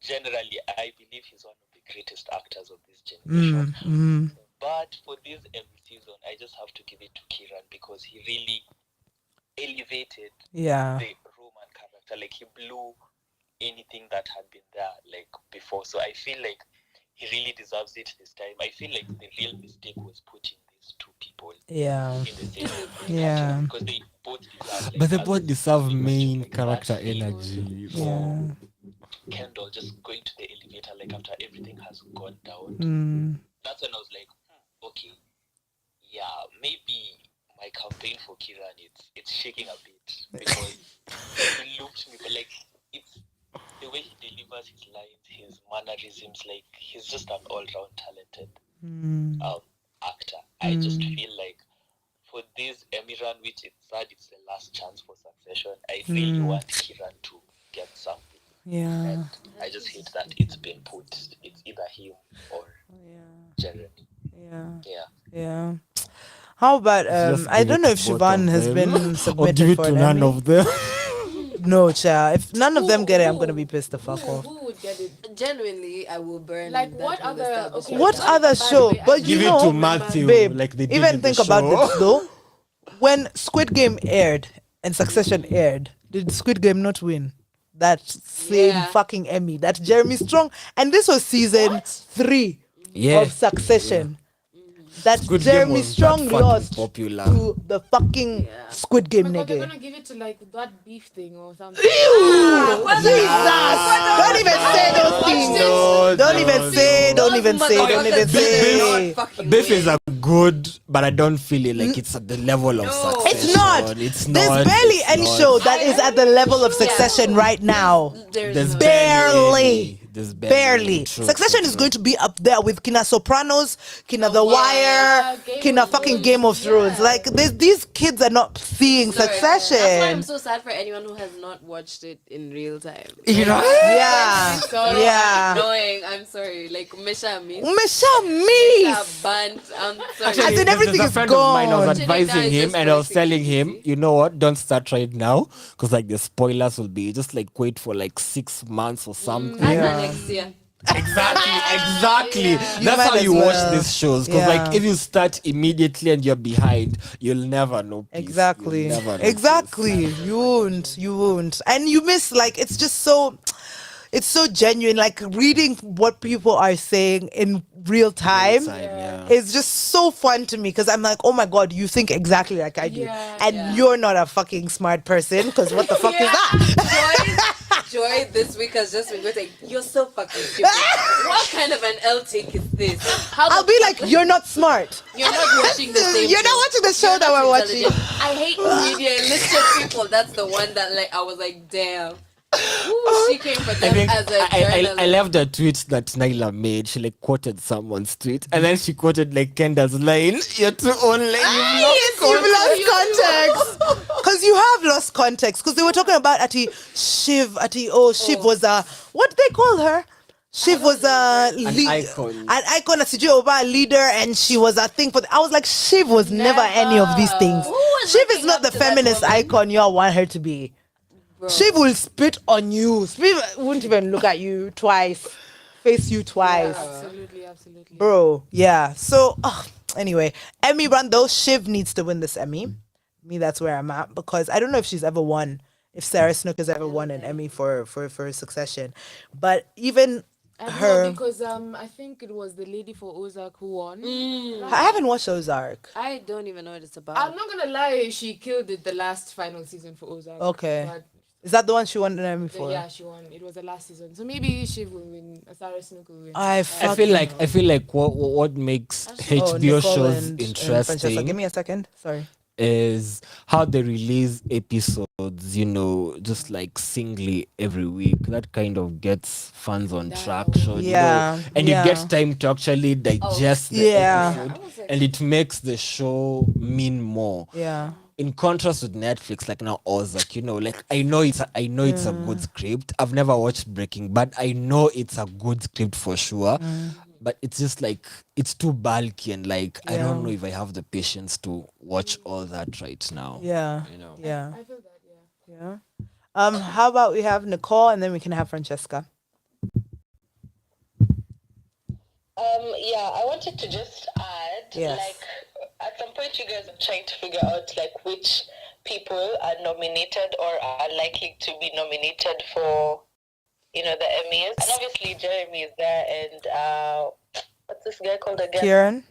generally, I believe he's one of the greatest actors of this generation. But for this every season, I just have to give it to Kiran because he really elevated Yeah. the Roman character. Like, he blew anything that had been there, like, before. So I feel like he really deserves it this time. I feel like the real mistake was putting these two people Yeah. in the same Yeah. because they both deserve, like, But they as both deserve much main like character that scene energy. Yeah. Kendall just going to the elevator, like, after everything has gone down. That's when I was like, okay, yeah, maybe my campaign for Kiran, it's shaking a bit because he looked me, but like, it's the way he delivers his lines, his mannerisms, like, he's just an all-round talented actor. I just feel like for this Emmy run, which it's sad, it's the last chance for Succession, I really want Kiran to get something. Yeah. And I just hate that it's been put, it's either him or Jeremy. Yeah. How about Just I give don't it know to if both Siobhan of has them. been Or give submitted it for to an none Emmy. of them. No, cha. If none of them get it, I'm gonna be pissed the fuck off. Who would get it? Genuinely, I will burn. Like, that what whole other- establishment. okay, What But other by show? the way, But I you Give it know, to Matthew, babe, like they did even in the think about show. this though. When Squid Game aired and Succession aired, did Squid Game not win that same fucking Emmy? That's Jeremy Strong, and this was season 3 Yeah. of Succession. that Squid Game Jeremy was that Strong fucking lost popular. to the fucking Squid Oh Game my God, they're nigga. gonna give it to like that beef thing or something. Jesus! Don't even say those things. No, Don't no, even say. no. Don't even say. Don't even say. Beef is a good, but I don't feel it like it's at the level of Succession. It's not. It's There's not. barely It's any not. show that is at the level of Succession right now. There's Barely. There's Barely. True, Succession true, is going to be up there with Kina Sopranos, Kina The Wire, Yeah, Game Kina of fucking Thrones. Game of Thrones. Yeah. Like these kids are not seeing That's why Succession. I'm so sad for anyone who has not watched it in real time. You know? Yeah. Sorry. Yeah. Annoying. I'm sorry. Like Misha Meese. Misha Misha Meese. Bunt. I'm sorry. As in There's everything a is friend of mine, I was gone. Actually, advising that is him, just and I was very telling him, easy. you know what? Don't start right now, because like the spoilers will be just like wait for like 6 months or something. And Yeah. next year. Exactly. That's might how as you well. watch these shows. Because like Yeah. if you start immediately and you're behind, you'll never know peace. Exactly. You'll never know Exactly. You won't. You won't. And you miss like it's just so it's so genuine. Like reading what people are saying in real time. Time, yeah. It's just so fun to me because I'm like, oh my god, you think exactly like I do, Yeah. and you're not a fucking smart person. Because what the fuck is that? Joy this week has just been going, you're so fucking stupid. What kind of an L take is this? How I'll the be fuck- like, you're not smart. You're not watching the same You're not show. watching the show You're that not we're watching. intelligent. I hate media illiterate people. That's the one that like I was like, damn. Ooh, she came for I them think as a I journalist. love the tweet that Naila made. She like quoted someone's tweet, and then she quoted like Kendall's line. You're too only. Yes, you've lost context. Because you have lost context. Because they were talking about Ati Shiv. Shiv was a what do they call her? Shiv was a icon. An icon, a Sijuoba leader, and she was a thing for. I was like, Shiv was never any of these things. Who was Shiv is looking not up the to that feminist woman? icon you all want her to be. Shiv will spit on you. Shiv won't even look at you twice, face you twice. Absolutely. Bro, yeah. So, anyway, Emmy run though. Shiv needs to win this Emmy. Me, that's where I'm at because I don't know if she's ever won. If Sarah Snook has ever won an Emmy for Succession, but even I don't her, know, because I think it was the lady for Ozark who won. I haven't watched Ozark. I don't even know what it's about. I'm not gonna lie, she killed it the last final season for Ozark. Okay. But Is that the one she won an Emmy for? yeah, she won. It was the last season, so maybe she will win. Sarah Snook will win. I feel like what makes HBO Nicole shows and Francesca. interesting Give me a second. Sorry. is how they release episodes, you know, just like singly every week. That kind of gets fans on traction, Yeah, you know, and yeah. you get time to actually digest the Yeah. episode, and it makes the show mean more. Yeah. In contrast with Netflix, like now Ozark, you know, like I know it's a good script. I've never watched Breaking Bad. I know it's a good script for sure. But it's just like it's too bulky and like I don't know if I have the patience to watch all that right now. Yeah. You know. Yeah. I feel that, yeah. Yeah. How about we have Nicole and then we can have Francesca. Yeah, I wanted to just add, Yes. like, at some point you guys are trying to figure out, like, which people are nominated or are likely to be nominated for, you know, the Emmys. And obviously Jeremy is there and, what's this guy called again? Kieran.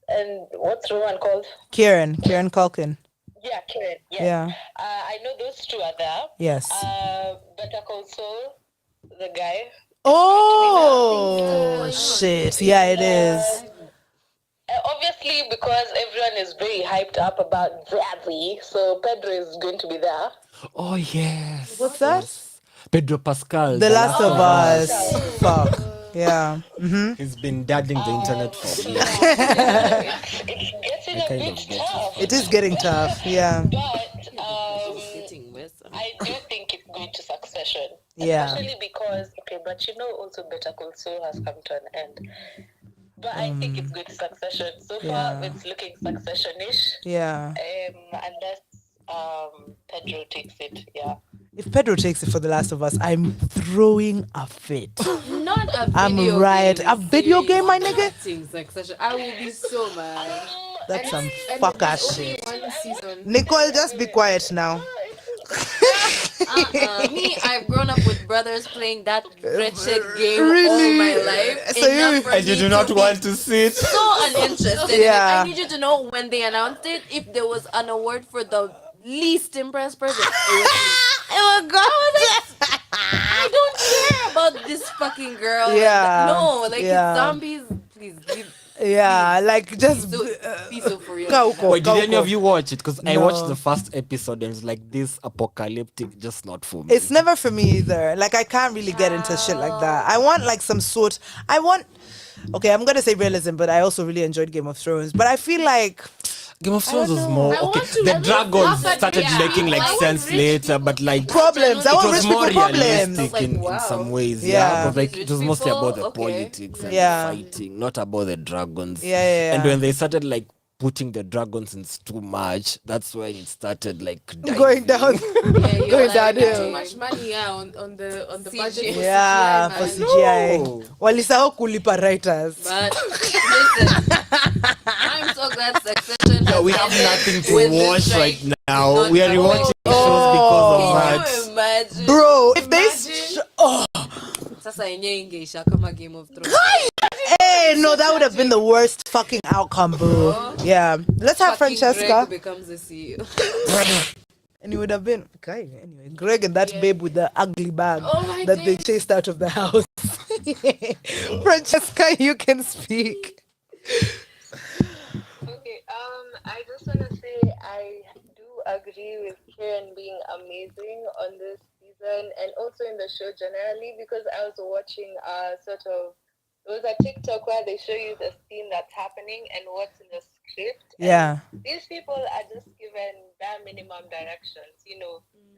And what's Rowan called? Kieran Culkin. Yeah, Kieran. Yes. Yeah. I know those two are there. Yes. Better Call Saul, the guy. Oh shit! Yeah, it is. Obviously, because everyone is very hyped up about Zazie, so Pedro is going to be there. Oh yes. What's that? Pedro Pascal. The Last of Us. Fuck. Yeah. He's been dadding the internet for years. It's getting a kind bit of get tough. It is getting tough. Yeah. But Sitting with them. I do think it's going to Succession. Yeah. Especially because, okay, but you know also Better Call Saul has come to an end. But I think it's going to Succession. So far, it's looking Succession-ish. Yeah. Unless Pedro takes it, yeah. If Pedro takes it for The Last of Us, I'm throwing a fit. Not a I'm video right. game. A video game, my nigga? Acting Succession. I will be so mad. That's some And fuck ass it's only shit. one season. Nicole, just be quiet now. Me, I've grown up with brothers playing that wretched game Really? all my life. So enough you- for And you me do not to be want to see it. so uninterested in it. Yeah. I need you to know when they announced it, if there was an award for the least impressed person, it was me. Oh God. I don't care about this fucking girl. Yeah. No, like Yeah. it's zombies. Please, Yeah, like just be so for real. Kauko, Wait, did any Kauko. of you watch it? Because I No. watched the first episode and it's like this apocalyptic, just not for me. It's never for me either. Like I can't really get into shit like that. I want like some sort. Okay, I'm gonna say realism, but I also really enjoyed Game of Thrones. But I feel like Game of Thrones was know. more I okay. want to- The I want dragons to- started yeah. making like I want sense rich later, people but like problems. I it want was rich more people problems. realistic Like, in wow. some ways. Yeah. Yeah, but like it Rich was mostly people, about the okay. politics and Yeah. the fighting, not about the dragons. Yeah. And when they started like putting the dragons in too much, that's when it started like going diving. down. Yeah, you're Going like, downhill. too much money on the CGI. budget for Yeah, CGI, for man. CGI. No. Walisahau kulipa writers. But listen, I'm so glad Succession. Yeah, has we have ended nothing to with this watch strike. right now. Not We are happening. rewatching Oh. shows because Can of you that. imagine? Bro, if they Sasa yenyewe ingeisha kama Game of Thrones. hey, no, that would have been the worst fucking outcome, boo. Yeah. Let's have Fucking Francesca. Greg becomes the CEO. And it would have been okay. Anyway, Greg and that babe with the ugly bag Oh my that they days. chased out of the house. Francesca, you can speak. Okay, I just want to say I do agree with Kieran being amazing on this season and also in the show generally because I was watching it was a TikTok where they show you the scene that's happening and what's in the script. And Yeah. these people are just given bare minimum directions.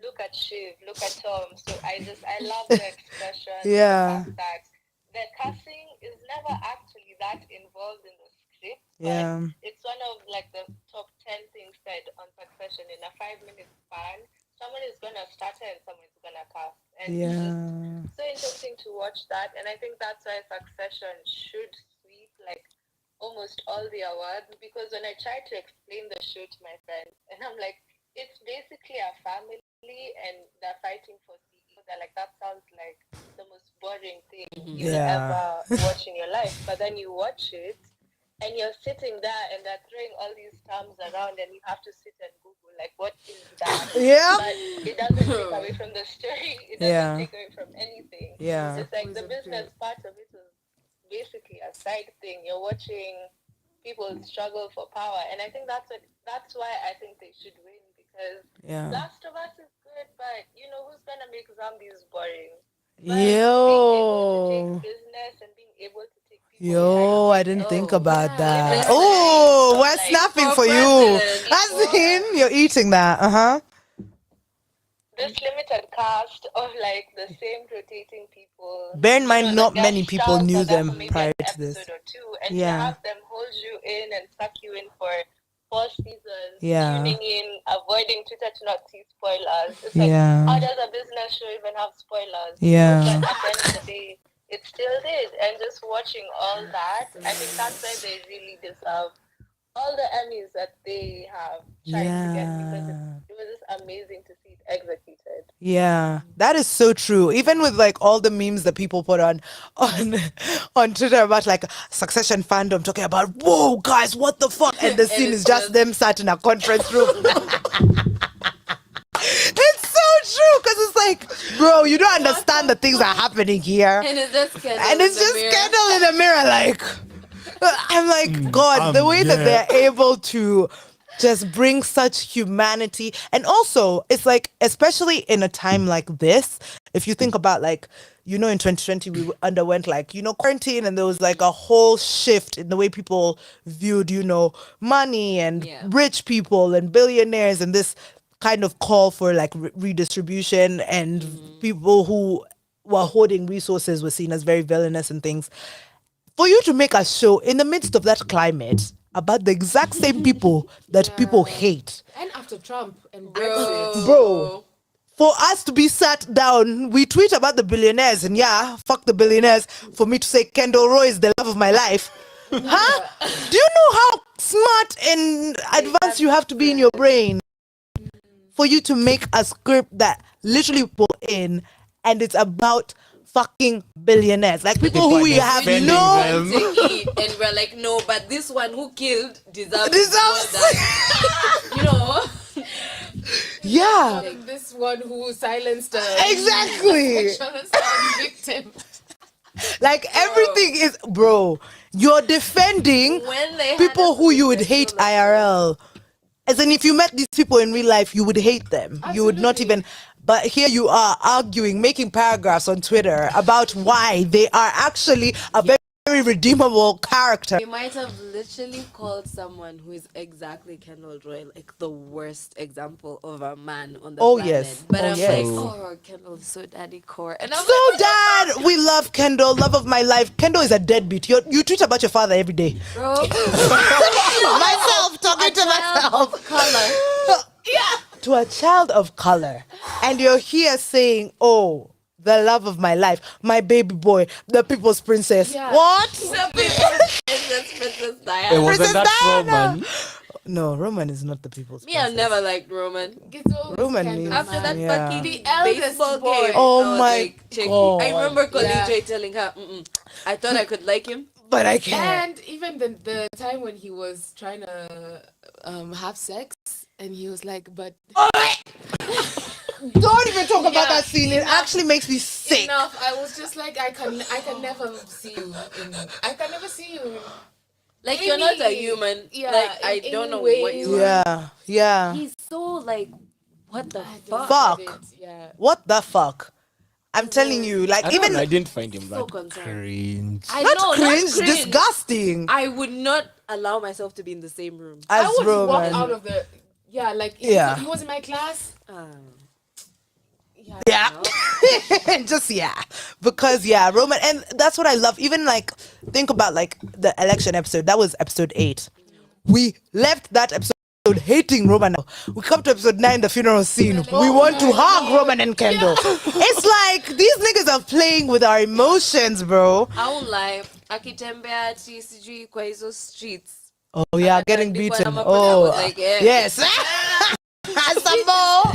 Look at Shiv, look at Tom. So I love the expression. Yeah. The fact that the casting is never actually that involved in the script. But Yeah. it's one of like the top 10 things said on Succession in a 5-minute span. Someone is gonna start and someone's gonna cast. And it's just Yeah. so interesting to watch that. And I think that's why Succession should sweep like almost all the awards because when I try to explain the show to my friends and I'm like, it's basically a family and they're fighting for CEO. They're like, that sounds like the most boring thing you've Yeah. ever watched in your life. But then you watch it and you're sitting there and they're throwing all these terms around and you have to sit and Google like what is that? Yeah. But it doesn't take away from the story. It doesn't Yeah. take away from anything. Yeah. It's like the business part of it is basically a side thing. You're watching people struggle for power. And I think that's why I think they should win because Yeah. Last of Us is good, but who's gonna make zombies boring? But Yo. being able to take business and being able to take people Yo, I behind didn't it, think Oh, about that. Listen, Oh, we're like, snapping for for you. president. As in, you're eating that. Uh-huh. this limited cast of like the same rotating people. Bear in mind, the not guest many people stars knew are there them for maybe prior an to this. episode or two, and Yeah. to have them hold you in and suck you in for 4 seasons, Yeah. tuning in, avoiding Twitter to not see spoilers. It's like, Yeah. how does a business show even have spoilers? Yeah. But at the end of the day, it still did. And just watching all that, I think that's why they really deserve all the Emmys that they have tried to get because it was just amazing to see it executed. Yeah, that is so true. Even with like all the memes that people put on Twitter about like Succession fandom talking about, whoa guys, what the fuck? And the scene is just them sat in a conference room. It's so true because it's like, bro, you don't understand the things that are happening here. And it's just Kendall And it's in the just mirror. Kendall in the mirror, like I'm like, God, the way that yeah. they're able to just bring such humanity. And also, it's like, especially in a time like this, if you think about like, in 2020, we underwent like, quarantine, and there was like a whole shift in the way people viewed, money and rich people and billionaires, and this kind of call for like redistribution, and people who were hoarding resources were seen as very villainous and things. For you to make a show in the midst of that climate about the exact same people that people hate, And after Trump and Brexit. bro, for us to be sat down, we tweet about the billionaires, and yeah, fuck the billionaires, for me to say Kendall Roy is the love of my life. Huh? Do you know how smart and advanced you have to be in your brain for you to make a script that literally pull in and it's about fucking billionaires, like people who we have defending no them. To eat, and we're like, no, but this one who killed deserves Deserves- more than, you know. yeah, This one who silenced a exactly. sexual assault victim. Like everything is, bro. You're defending When they had people a who you would professional hate like IRL. As in, if you met these people in real life, you would hate them. You would not Absolutely. even. But here you are arguing, making paragraphs on Twitter about why they are actually a very redeemable character. We might have literally called someone who is exactly Kendall Roy like the worst example of a man on the Oh, planet. yes. But Oh, I'm yes. like, oh, Kendall is so daddy core. And I'm So, like, Dad, we love Kendall, love of my life. Kendall is a deadbeat. You tweet about your father every day. bro, Myself talking to myself. of color. To a child of color, and you're here saying, "Oh, the love of my life, my baby boy, the people's princess." Yeah. What? The Princess It Diana. wasn't Princess that Diana. Roman. No, Roman is not the people's Me, I princess. never liked Roman. It's always Roman Kendall, means- After that Yeah. fucking The eldest baseball boy. game, Oh I was my like, check it. God. I remember Colin Yeah. J telling her, I thought I could like him. But I can't. And even the time when he was trying to have sex, and he was like, but Don't even talk about Yeah, that scene. It actually makes me sick. enough. I was just like, I can never see you. I can never see you. Like, you're not a Any- human. yeah, like, I in don't any know way. what you are. Yeah, yeah. He's so like, what the I don't fuck? get it. Yeah. What the fuck? I'm telling you, like I even I didn't find him So that concerned. cringe. I not know, cringe, not cringe. disgusting I would not allow myself to be in the same room. as I would walk Roman. out of the like Yeah. he was in my class. Yeah. Yeah. Just yeah. Because yeah, Roman, and that's what I love. Even like think about like the election episode. That was episode 8. We left that episode hating Roman. We come to episode 9, the funeral scene. We want to hug Roman and Kendall. It's like these niggas are playing with our emotions, bro. I won't lie. Akitembea ati sijui kwa hizo streets. Oh yeah, getting Before beaten. I'm up, I Oh was like, yeah. yes. Some more.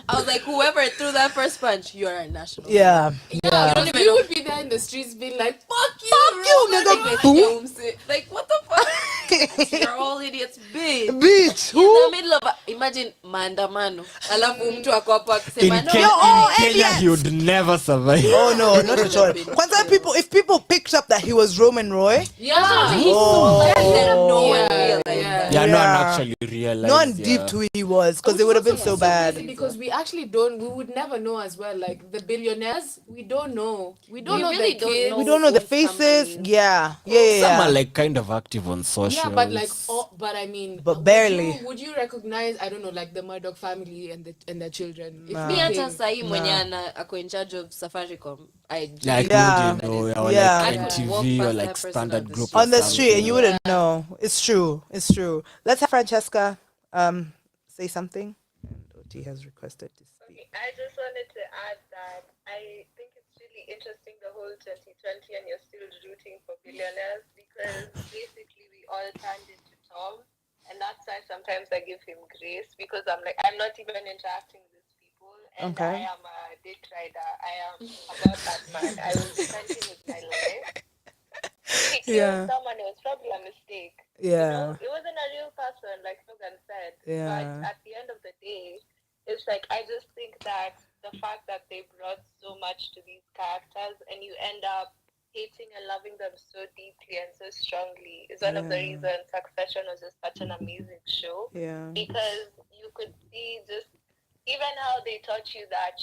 I was like, whoever threw that first punch, you're a national. Yeah. You don't even You know. would be there in the streets being like, fuck you, Fuck you, Roman." nigga. Boom. Like, what the fuck? You're all idiots, bitch. Bitch. In Who? the middle of imagine maandamano alafu mtu ako hapo akisema In, no, You're all Kenya, idiots. he would never survive. Oh no, not at all. Kwanzaa if people picked up that he was Roman Roy, Yeah. he's so left that no one Yeah, realized yeah. that. Yeah, no one Yeah. actually realized. no one yeah. deeped who he was because it would have been so bad. Because we actually we would never know as well. Like the billionaires, we don't know. We don't We know really the don't kids. know. We don't know the Own faces. companies. Yeah, yeah, Some are yeah. like kind of active on social. Yeah, but like, but I mean, But barely. Would you recognize? I don't know, like the Murdoch family and their children. If Mi you hata came- sahi mwenye ako in charge of Safaricom, I like Yeah. wouldn't know, or Yeah. like I could MTV walk or past like that person standard on the group street. or On the street, and you something. wouldn't know. It's true. It's true. Let's have Francesca say something. And OT has requested to speak. I just wanted to add that I think it's really interesting the whole 2020 and you're still rooting for billionaires because basically we all turned into Tom, and that's why sometimes I give him grace because I'm like I'm not even interacting with people, and Okay. I am a dick rider. I am about that man. I will defend him with my life. He killed Yeah. someone. It was probably a mistake. Yeah. It wasn't a real person, like Logan said. Yeah. But at the end of the day, it's like I just think that the fact that they brought so much to these characters and you end up hating and loving them so deeply and so strongly is one of the Yeah. reasons Succession was just such an amazing show. Yeah. Because you could see just even how they taught you that,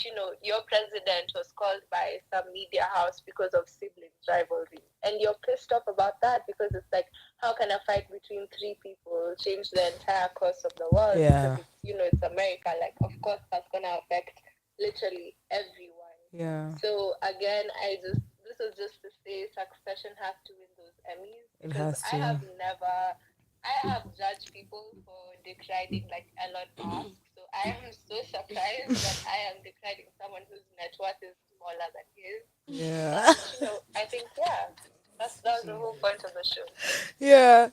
your president was called by some media house because of siblings rivalry. And you're pissed off about that because it's like, how can a fight between 3 people change the entire course of the world? Yeah. Because it's America. Like, of course, that's going to affect literally everyone. Yeah. So, again, this was just to say Succession has to win those Emmys. It Because has to. I have judged people for decriing like Elon Musk. So I am so surprised that I am decriing someone whose net worth is smaller than his. Yeah. I think that was the whole point of the show. Yeah.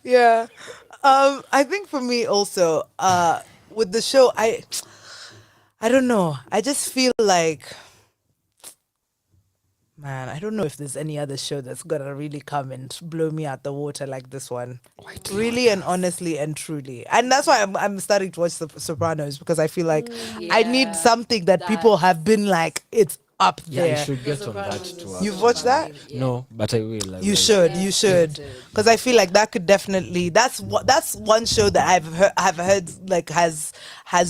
I think for me also, with the show, I don't know. I just feel like, man, I don't know if there's any other show that's gonna really come and blow me out the water like this one. Really and honestly and truly. And that's why I'm starting to watch The Sopranos, because I feel like I need Yeah, something that people have been like, it's up Yeah, you there. should The get on that Sopranos is too. so You've watched that? funny. Yeah. No, but I will. I You will. should, Yeah, you should, because I feel like that could definitely. That's one show that I've heard like has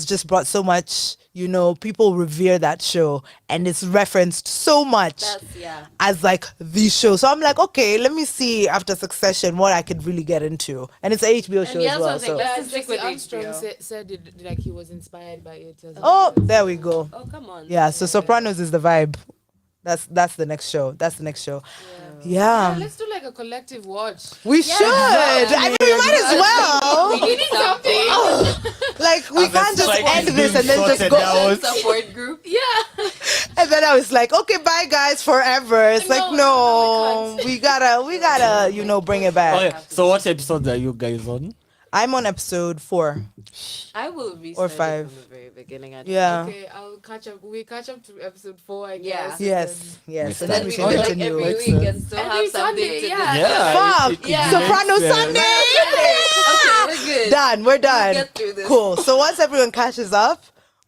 just brought so much. You know, people revere that show, and it's referenced so much That's yeah. as like the show. So I'm like, okay, let me see after Succession what I could really get into, and it's an HBO show yeah, as well. that's what So I'm saying. Stick Jesse with Armstrong HBO. said it, like he was inspired by it as oh, well. there we go. Oh come on. Yeah, so Sopranos is the vibe. That's the next show. That's the next show. Yeah. Let's do like a collective watch. We should. I mean, we might as well. We need something. Like, we can't just like end it's this and being then just sorted go. out. Support group. Yeah. And then I was like, okay, bye guys, forever. It's like, no, we gotta, bring it back. Okay, so what episodes are you guys on? I'm on episode 4. I will restart it 5. from the very beginning. Yeah. Okay, I'll catch up. We catch up to episode 4, I Yeah. guess. Yes. Makes And then Then we we can do like continue. every Makes week sense. and still Every have something Sunday, to yeah. Fuck. it Yeah. Soprano makes sense. Sunday. Okay, we're good. Done. We're done. get through this. Cool. So once everyone catches up,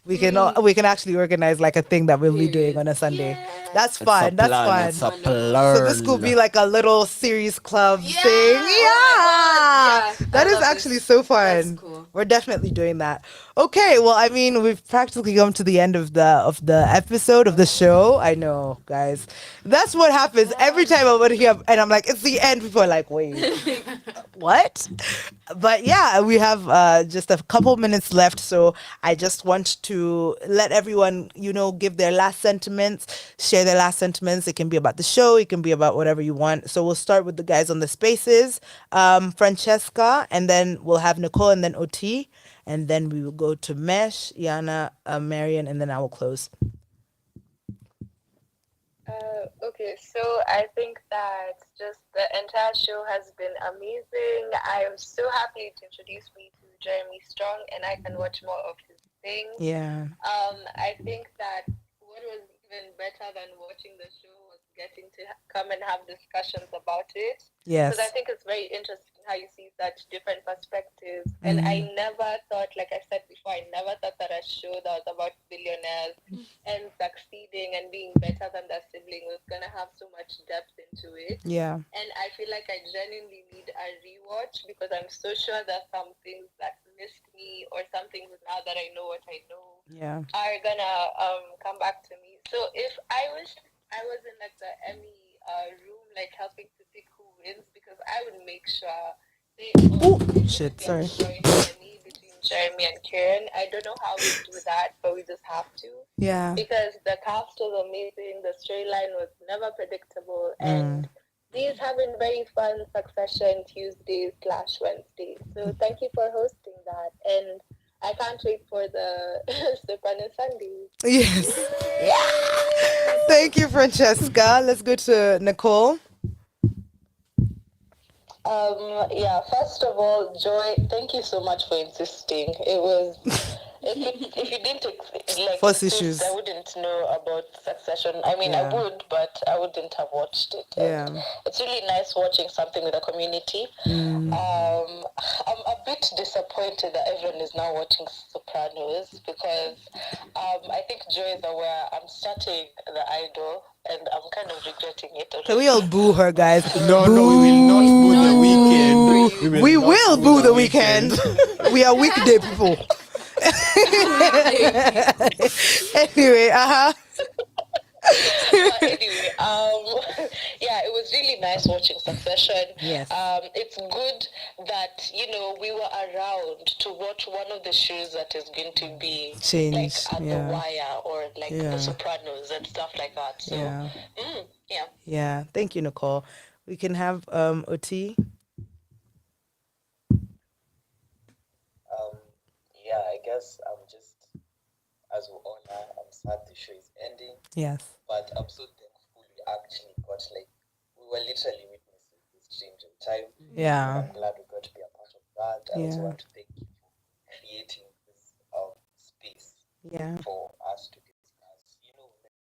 we can we can actually organize like a thing that we'll be doing on a Sunday. That's fun. It's That's a plan. fun. It's a Wonderful. plan. So this could be like a little series club thing. Yeah. Yeah. That I is love actually this. so fun. That's cool. We're definitely doing that. Okay, well, I mean, we've practically come to the end of the episode of the show. I know, guys. That's what happens every time I'm here, and I'm like, it's the end. People are like, wait, what? But yeah, we have just a couple minutes left, so I just want to let everyone, give their last sentiments, share their last sentiments. It can be about the show, it can be about whatever you want. So we'll start with the guys on the spaces, Francesca, and then we'll have Nicole, and then OT, and then we will go to Mesh, Yana, Marion, and then I will close. Okay, so I think that just the entire show has been amazing. I am so happy to introduce me to Jeremy Strong, and I can watch more of his things. Yeah. I think that what was even better than watching the show was getting to come and have discussions about it. Yes. Because I think it's very interesting how you see such different perspectives. And I never thought, like I said before, I never thought that a show that was about billionaires and succeeding and being better than their sibling was going to have so much depth into it. Yeah. And I feel like I genuinely need a rewatch because I'm so sure there's some things that missed me or some things now that I know what I know Yeah. are gonna come back to me. So if I wish I was in like the Emmy room, like helping to pick who wins, because I would make sure they all Shit, sorry. joint Emmy between Jeremy and Kieran. I don't know how we do that, but we just have to. Yeah. Because the cast was amazing, the storyline was never predictable, and these have been very fun Succession Tuesdays/Wednesdays. So thank you for hosting that, and I can't wait for the Soprano Sundays. Yes. Thank you, Francesca. Let's go to Nicole. Yeah, first of all, Joy, thank you so much for insisting. It was, if you didn't First insist, issues. I wouldn't know about Succession. I mean, Yeah. I would, but I wouldn't have watched it. And Yeah. it's really nice watching something with a community. I'm a bit disappointed that everyone is now watching Sopranos because I think Joy is aware I'm starting The Idol and I'm kind of regretting it. Can we all boo her, guys? No, we will not boo the weekend. We not will boo the weekend. We are weekday people. Anyway, Anyway, yeah, it was really nice watching Succession. Yes. It's good that, we were around to watch one of the shows that is going to be Change, like at yeah. The Wire or like Yeah. The Sopranos and stuff like that. So, Yeah. yeah. Yeah. Thank you, Nicole. We can have OT. Yeah, I guess I'm just, as we all are, I'm sad the show is ending, Yes. but I'm so thankful we actually got, we were literally witnessing this change in time. Yeah. I'm glad we got to be a part of that. I also Yeah. want to thank you for creating this space Yeah. for us to discuss. You know, like,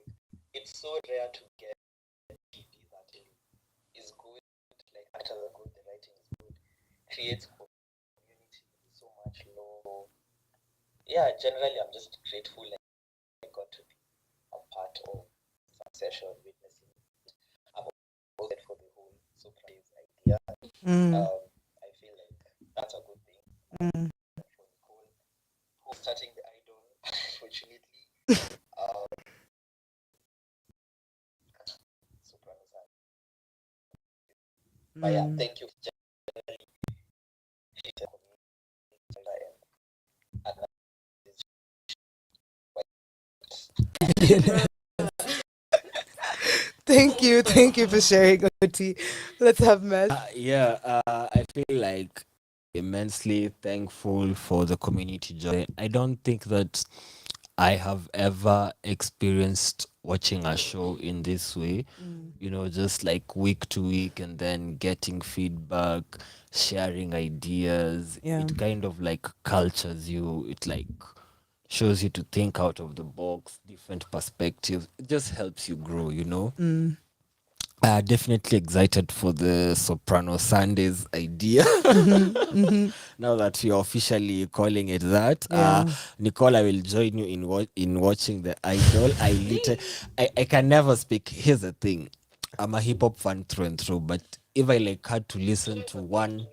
it's so rare to get TV that is good, like actors are good, the writing is good, creates community so much low. Yeah, generally I'm just grateful that I got to be a part of Succession, witnessing it. I'm excited for the whole Sopranos idea. I feel like that's a good thing for Nicole, who's starting the idol, unfortunately. Sopranos are. But yeah, thank you. Generally, she's a community and Thank you for sharing, Oti. Let's have Mesh. I feel like immensely thankful for the community joy. I don't think that I have ever experienced watching a show in this way, you know, just like week to week and then getting feedback, sharing ideas. Yeah. It kind of like cultures you, it like shows you to think out of the box, different perspectives. It just helps you grow, you know. Definitely excited for the Soprano Sundays idea. Now that you're officially calling it that, Nicole, I will join you in watching the Idol. I can never speak. Here's the thing, I'm a hip hop fan through and through, but if I like had to listen to one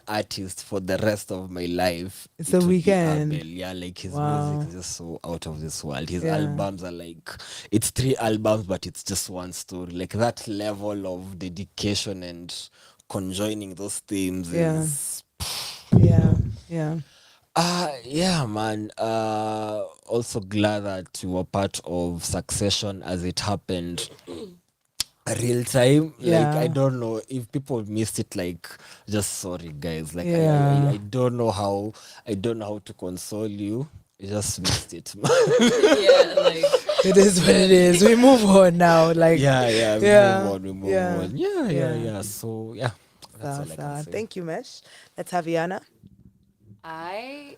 artist for the rest of my life, It's it a would be weekend. Abel. Yeah, like his Wow. music is just so out of this world. His Yeah. albums are like, it's 3 albums, but it's just one story. Like that level of dedication and conjoining those themes is Yeah. yeah, man. Also glad that you were part of Succession as it happened real time. Like, I Yeah. don't know if people missed it, like, just sorry guys. Like, Yeah. I don't know how to console you. You just missed it. Yeah, like It is what it is. We move on now. Like Yeah, we move on. Yeah. So yeah, that's all I can say. Thank you, Mesh. Let's have Yana. I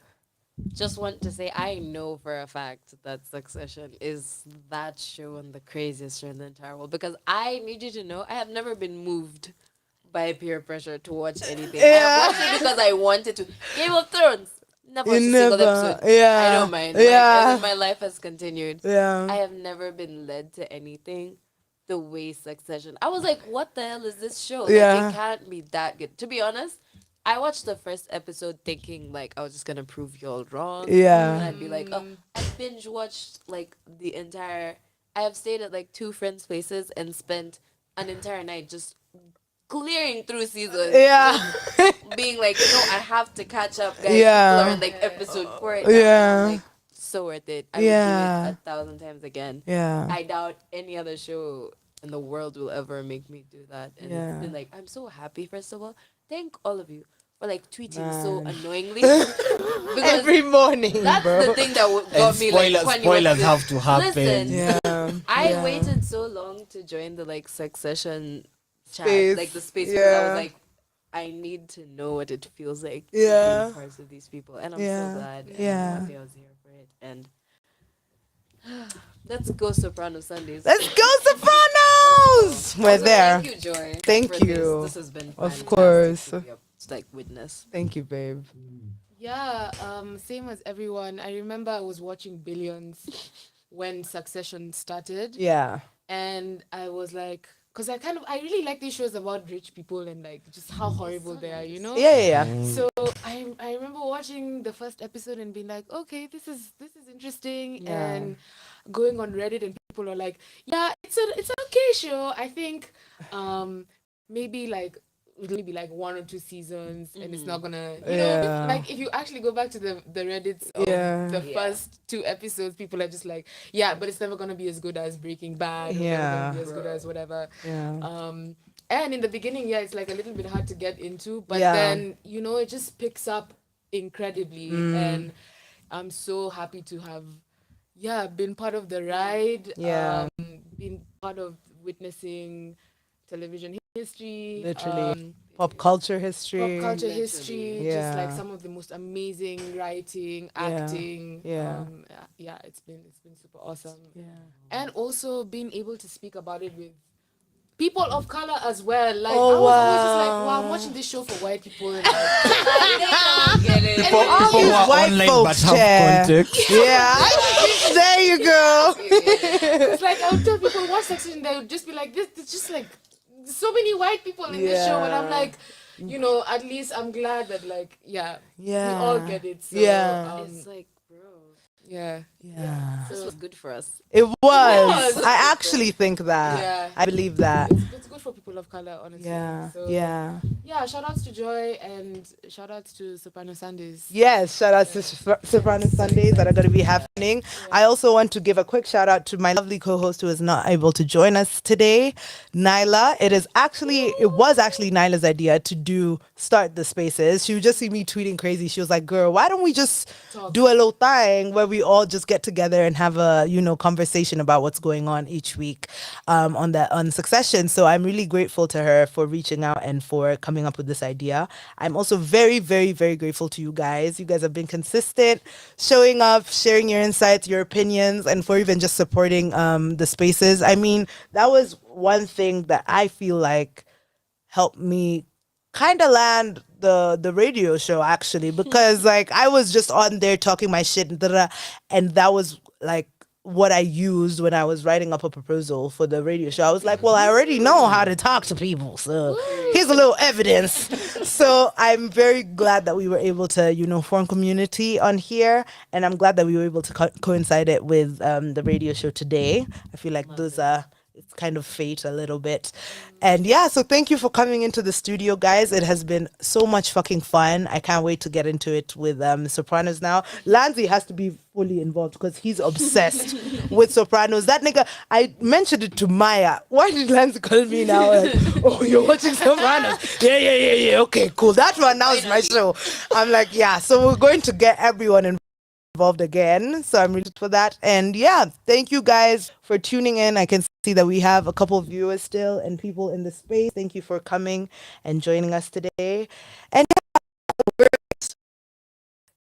just want to say I know for a fact that Succession is that show and the craziest show in the entire world, because I need you to know I have never been moved by peer pressure to watch anything. I have watched it because I wanted to. Game of Thrones. Never watched a single episode. I don't mind. Like, as in my life has continued. Yeah. I have never been led to anything the way Succession. I was like, what the hell is this show? Like, Yeah. it can't be that good. To be honest, I watched the first episode thinking like I was just gonna prove y'all wrong. Yeah. And I'd be like, oh, I binge watched like the entire. I have stayed at like 2 friends' places and spent an entire night just clearing through seasons. Yeah. Being like, no, I have to catch up, guys. Yeah. People are on like episode 4 right now. Yeah. And I'm like, so worth it. I would do Yeah. it 1,000 times again. Yeah. I doubt any other show in the world will ever make me do that. And it's been like, I'm so happy, first of all. Thank all of you for like tweeting so annoyingly. Because Every morning, that's bro. the thing that got me like, funny, spoilers what's have to happen. Listen, Yeah. I waited so long to join the like Succession chat, Space. like the space, because I Yeah. was like, I need to know what it feels like to Yeah. be parts of these people, and I'm Yeah. so glad. And Yeah. I'm happy I was here for it. And let's go Soprano Sundays. Let's go, Sopranos! We're Also, there. Thank you, Joy. Thank for you. This has been Of fantastic course. to be a, like witness. Thank you, babe. Yeah, same as everyone. I remember I was watching Billions when Succession started, Yeah. and I was like, because I really like these shows about rich people and like just how horrible they are, you know? Yeah. So I remember watching the first episode and being like, okay, this is interesting, Yeah. and going on Reddit and people are like, yeah, it's an okay show. I think maybe like it'll be like 1 or 2 seasons and it's not gonna you know, Yeah. like if you actually go back to the Reddits of the first 2 episodes, people are just like, yeah, but it's never gonna be as good as Breaking Bad, or never gonna be as good as whatever. Yeah. And in the beginning, it's like a little bit hard to get into, but Yeah. then, you know, it just picks up incredibly. And I'm so happy to have, been part of the ride. Yeah. Been part of witnessing television history, Literally. Pop culture history. pop culture history, just like Yeah. some of the most amazing writing, acting. Yeah. Yeah, it's been super awesome. Yeah. And also being able to speak about it with people of color as well. Like Oh, I was always just like, wow. wow, I'm watching this show for white people. And, like, Get it. People All who these are white online folks but have share. context. Yeah. There you go. it's like I would tell people watch Sex and they would just be like, this. It's just like so many white people in this show, and I'm Yeah. like, at least I'm glad that we all get it. So, Yeah. It's like, bro, yeah. Yeah. this was good for us. It was. was. I actually think that. Yeah. I believe that. It's good for people of color, honestly. Yeah. So, Yeah. Yeah, shout outs to Joy and shout outs to Soprano Sundays. Yes, shout out to Soprano Sundays that are going to be happening. I also want to give a quick shout out to my lovely co-host who is not able to join us today, Nyla. It was actually Nyla's idea to start the spaces. She would just see me tweeting crazy. She was like, "Girl, why don't we just do a little thing where we all just get together and have a conversation about what's going on each week on Succession?" So I'm really grateful to her for reaching out and for coming up with this idea. I'm also very, very, very grateful to you guys. You guys have been consistent, showing up, sharing your insights, your opinions, and for even just supporting the spaces. I mean, that was one thing that I feel like helped me kind of land the radio show, actually, because like I was just on there talking my shit and that was like what I used when I was writing up a proposal for the radio show. I was like, well, I already know how to talk to people, so here's a little evidence. So I'm very glad that we were able to form community on here, and I'm glad that we were able to coincide it with the radio show today. I feel like it's kind of fate a little bit. And yeah, so thank you for coming into the studio, guys. It has been so much fucking fun. I can't wait to get into it with Sopranos now. Lanzi has to be fully involved because he's obsessed with Sopranos. That nigga, I mentioned it to Maya. Why did Lanzi call me now? Like, oh, you're watching Sopranos? Yeah. Okay, cool. That one now is my show. I'm like, yeah. So we're going to get everyone involved again, so I'm really for that. And yeah, thank you guys for tuning in. I can see that we have a couple of viewers still and people in the space. Thank you for coming and joining us today. And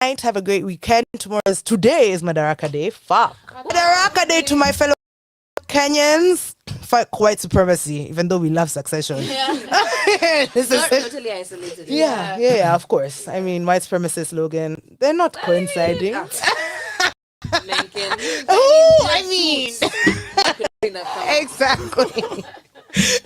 night, have a great weekend. Today is Madaraka Day. Fuck. Madaraka Day to my fellow Kenyans. Fight white supremacy, even though we love Succession. This is Totally isolated. yeah, of course. I mean, white supremacist Logan, they're not coinciding. Lincoln. Oh, I mean,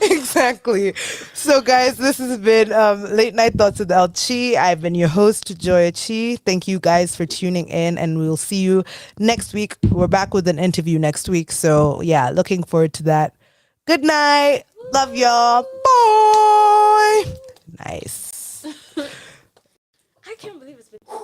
exactly. So, guys, this has been Late Night Thoughts with El Chi. I've been your host, Joy Chi. Thank you guys for tuning in, and we'll see you next week. We're back with an interview next week. So, yeah, looking forward to that. Good night. Love y'all. Bye. Nice.